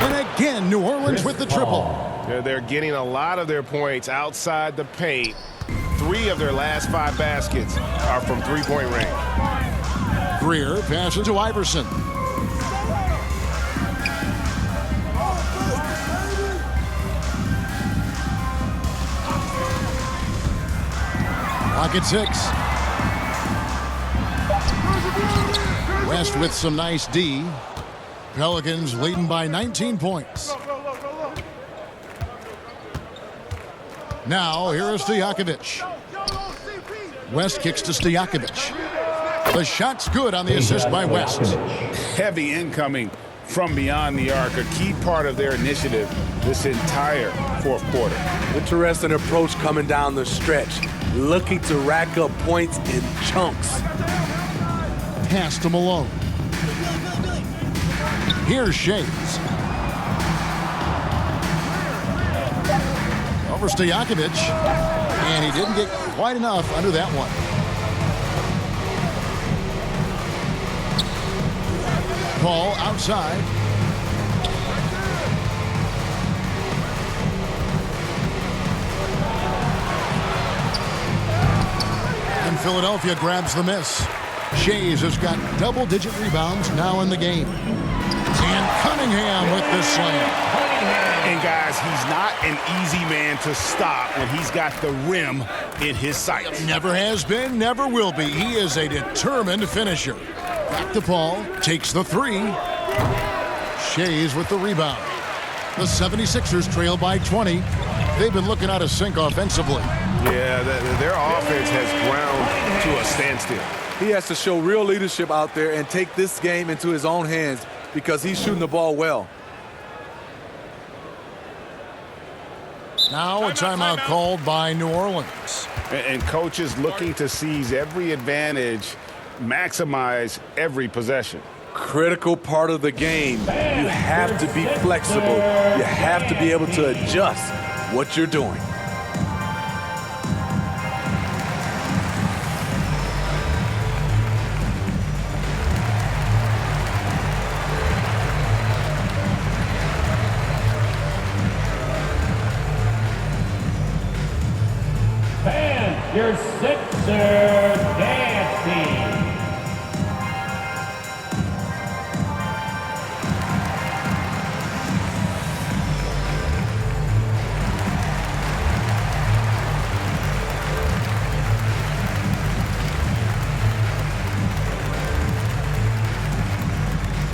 And again, New Orleans with the triple. They're getting a lot of their points outside the paint. 3 of their last 5 baskets are from three-point range. Greer passes to Iverson. Pocket 6. West with some nice D. Pelicans leading by 19 points. Now, here is Stojakovic. West kicks to Stojakovic. The shot's good on the assist by West. Heavy incoming from beyond the arc, a key part of their initiative this entire fourth quarter. Interesting approach coming down the stretch, looking to rack up points in chunks. Pass to Malone. Here's Shades. Over Stojakovic. And he didn't get quite enough under that one. Ball outside. And Philadelphia grabs the miss. Shays has got double-digit rebounds now in the game. And Cunningham with the slam. And guys, he's not an easy man to stop when he's got the rim in his sights. Never has been, never will be. He is a determined finisher. Back to Paul, takes the three. Shays with the rebound. The 76ers trail by 20. They've been looking out of sync offensively. Yeah, their offense has ground to a standstill. He has to show real leadership out there and take this game into his own hands because he's shooting the ball well. Now a timeout called by New Orleans. And coaches looking to seize every advantage, maximize every possession. Critical part of the game. You have to be flexible. You have to be able to adjust what you're doing. Your Sixers dance team.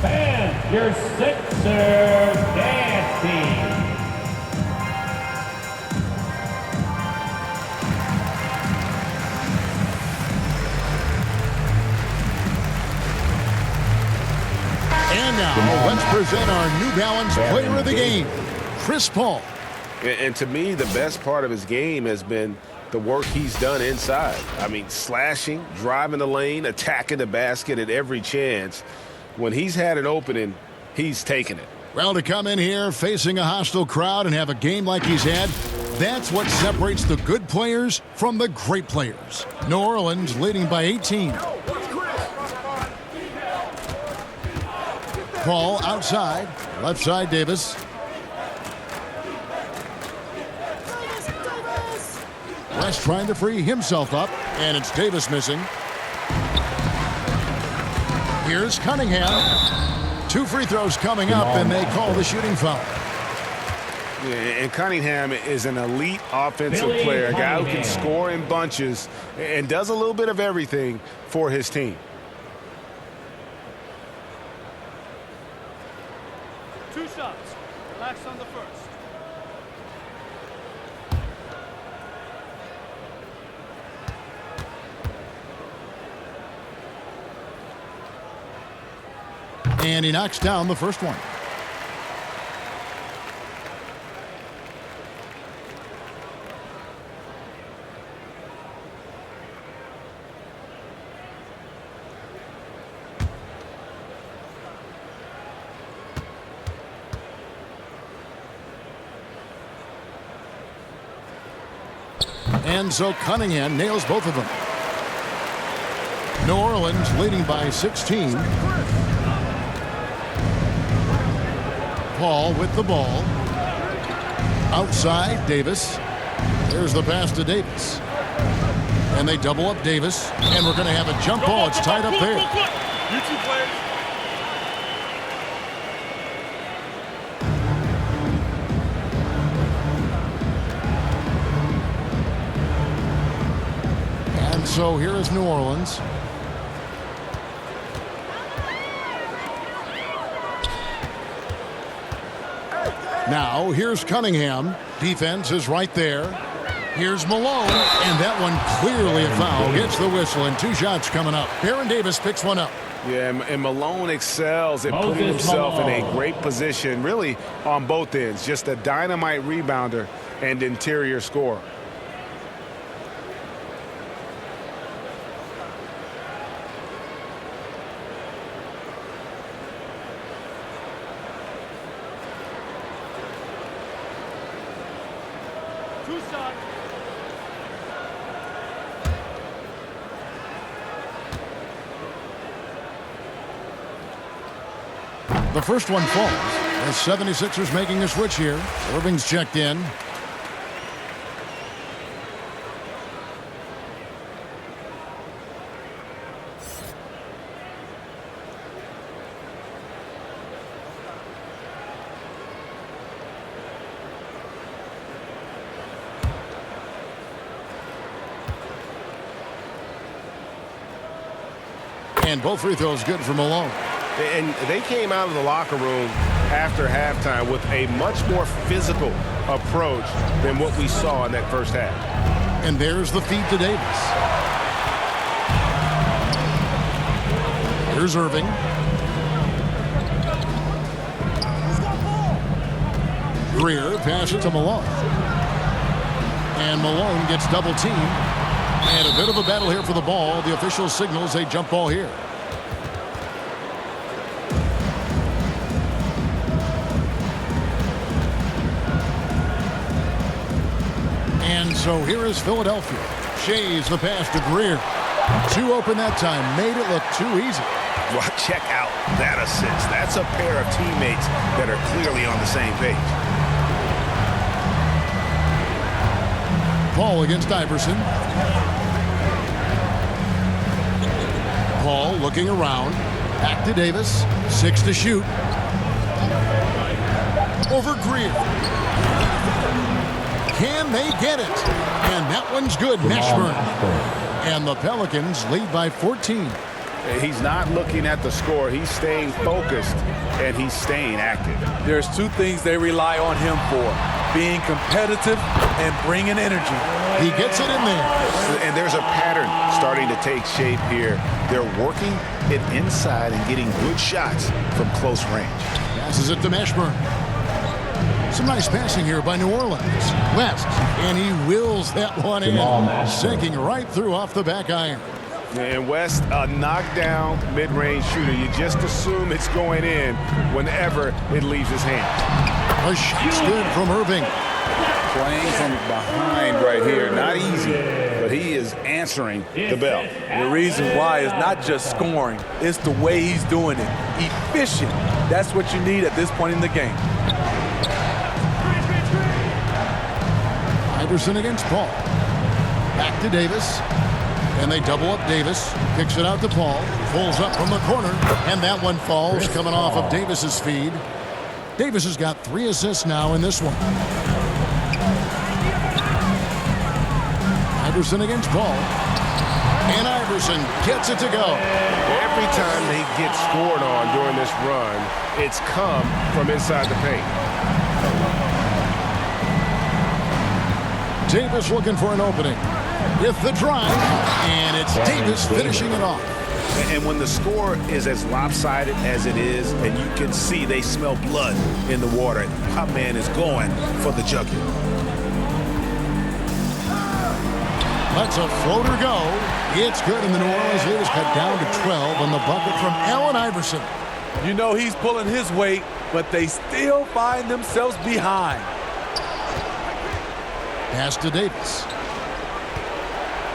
Fans, your Sixers dance team. And now, let's present our New Balance Player of the Game, Chris Paul. And to me, the best part of his game has been the work he's done inside. I mean, slashing, driving the lane, attacking the basket at every chance. When he's had an opening, he's taken it. Well, to come in here facing a hostile crowd and have a game like he's had, that's what separates the good players from the great players. New Orleans leading by 18. Paul outside, left side Davis. West trying to free himself up, and it's Davis missing. Here's Cunningham. 2 free throws coming up, and they call the shooting foul. Yeah, and Cunningham is an elite offensive player, a guy who can score in bunches and does a little bit of everything for his team. Two shots. Relax on the first. And he knocks down the first one. And so Cunningham nails both of them. New Orleans leading by 16. Paul with the ball. Outside, Davis. There's the pass to Davis. And they double up Davis. And we're going to have a jump ball. It's tied up there. You two players. And so here is New Orleans. Now, here's Cunningham. Defense is right there. Here's Malone, and that one clearly a foul. Gets the whistle, and 2 shots coming up. Baron Davis picks one up. Yeah, and Malone excels at putting himself in a great position, really on both ends. Just a dynamite rebounder and interior scorer. 2 shots. The first one falls. The 76ers making a switch here. Irving's checked in. And both free throws good for Malone. And they came out of the locker room after halftime with a much more physical approach than what we saw in that first half. And there's the feed to Davis. Here's Irving. Greer passes to Malone. And Malone gets double teamed. And a bit of a battle here for the ball. The official signals a jump ball here. And so here is Philadelphia. Shays the pass to Greer. Too open that time. Made it look too easy. Well, check out that assist. That's a pair of teammates that are clearly on the same page. Paul against Iverson. Paul looking around. Back to Davis. 6 to shoot. Over Greer. Can they get it? And that one's good. Mashburn. And the Pelicans lead by 14. He's not looking at the score. He's staying focused, and he's staying active. There's 2 things they rely on him for: being competitive and bringing energy. He gets it in there. And there's a pattern starting to take shape here. They're working it inside and getting good shots from close range. Passes it to Mashburn. Some nice passing here by New Orleans. West, and he wills that one in, sinking right through off the back iron. And West, a knockdown mid-range shooter. You just assume it's going in whenever it leaves his hand. A shot's good from Irving. Playing from behind right here. Not easy, but he is answering the bell. The reason why is not just scoring. It's the way he's doing it. Efficient. That's what you need at this point in the game. Iverson against Paul. Back to Davis. And they double up Davis. Kicks it out to Paul. Pulls up from the corner. And that one falls coming off of Davis's feed. Davis has got 3 assists now in this one. Iverson against Paul. And Iverson gets it to go. Every time they get scored on during this run, it's come from inside the paint. Davis looking for an opening with the drive, and it's Davis finishing it off. And when the score is as lopsided as it is, and you can see they smell blood in the water, my man is going for the jugular. Lets a floater go. It's good, and the New Orleans lead is cut down to 12 on the bucket from Allen Iverson. You know he's pulling his weight, but they still find themselves behind. Pass to Davis.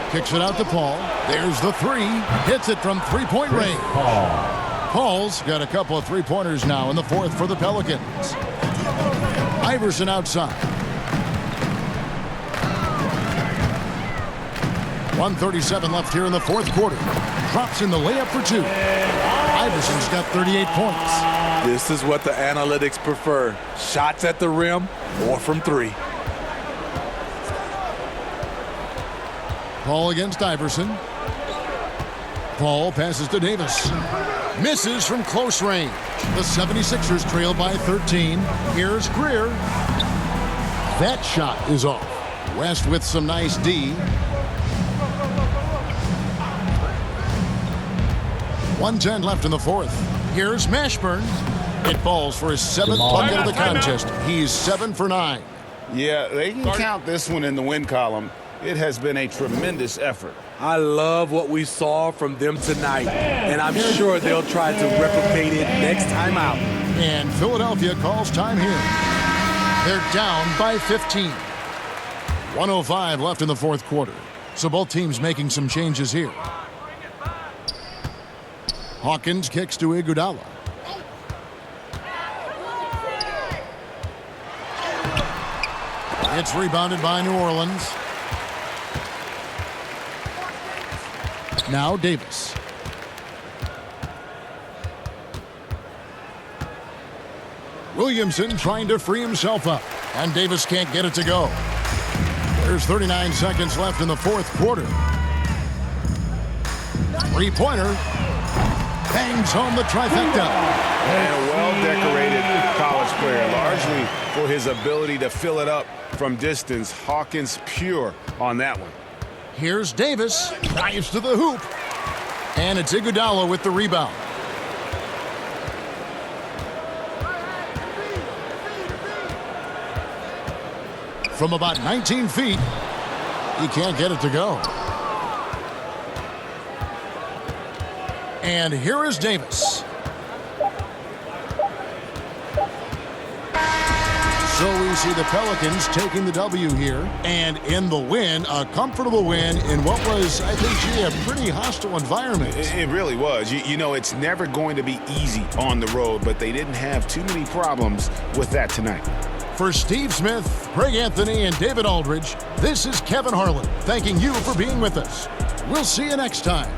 Kicks it out to Paul. There's the 3. Hits it from three-point range. Paul's got a couple of three-pointers now in the 4th for the Pelicans. Iverson outside. 1:37 left here in the 4th quarter. Drops in the layup for 2. Iverson's got 38 points. This is what the analytics prefer. Shots at the rim or from 3. Paul against Iverson. Paul passes to Davis. Misses from close range. The 76ers trail by 13. Here's Greer. That shot is off. West with some nice D. 1:10 left in the 4th. Here's Mashburn. It falls for his 7th bucket of the contest. He's 7 for 9. Yeah, they can count this one in the win column. It has been a tremendous effort. I love what we saw from them tonight, and I'm sure they'll try to replicate it next time out. And Philadelphia calls time here. They're down by 15. 1:05 left in the fourth quarter. So both teams making some changes here. Hawkins kicks to Iguodala. It's rebounded by New Orleans. Now Davis. Williamson trying to free himself up, and Davis can't get it to go. There's 39 seconds left in the fourth quarter. Three-pointer. Bangs home the trifecta. And a well-decorated college player, largely for his ability to fill it up from distance. Hawkins pure on that one. Here's Davis. Drives to the hoop. And it's Iguodala with the rebound. From about 19 feet, he can't get it to go. And here is Davis. So we see the Pelicans taking the W here, and in the win, a comfortable win in what was, I think, a pretty hostile environment. It really was. You know, it's never going to be easy on the road, but they didn't have too many problems with that tonight. For Steve Smith, Craig Anthony, and David Aldridge, this is Kevin Harlan thanking you for being with us. We'll see you next time.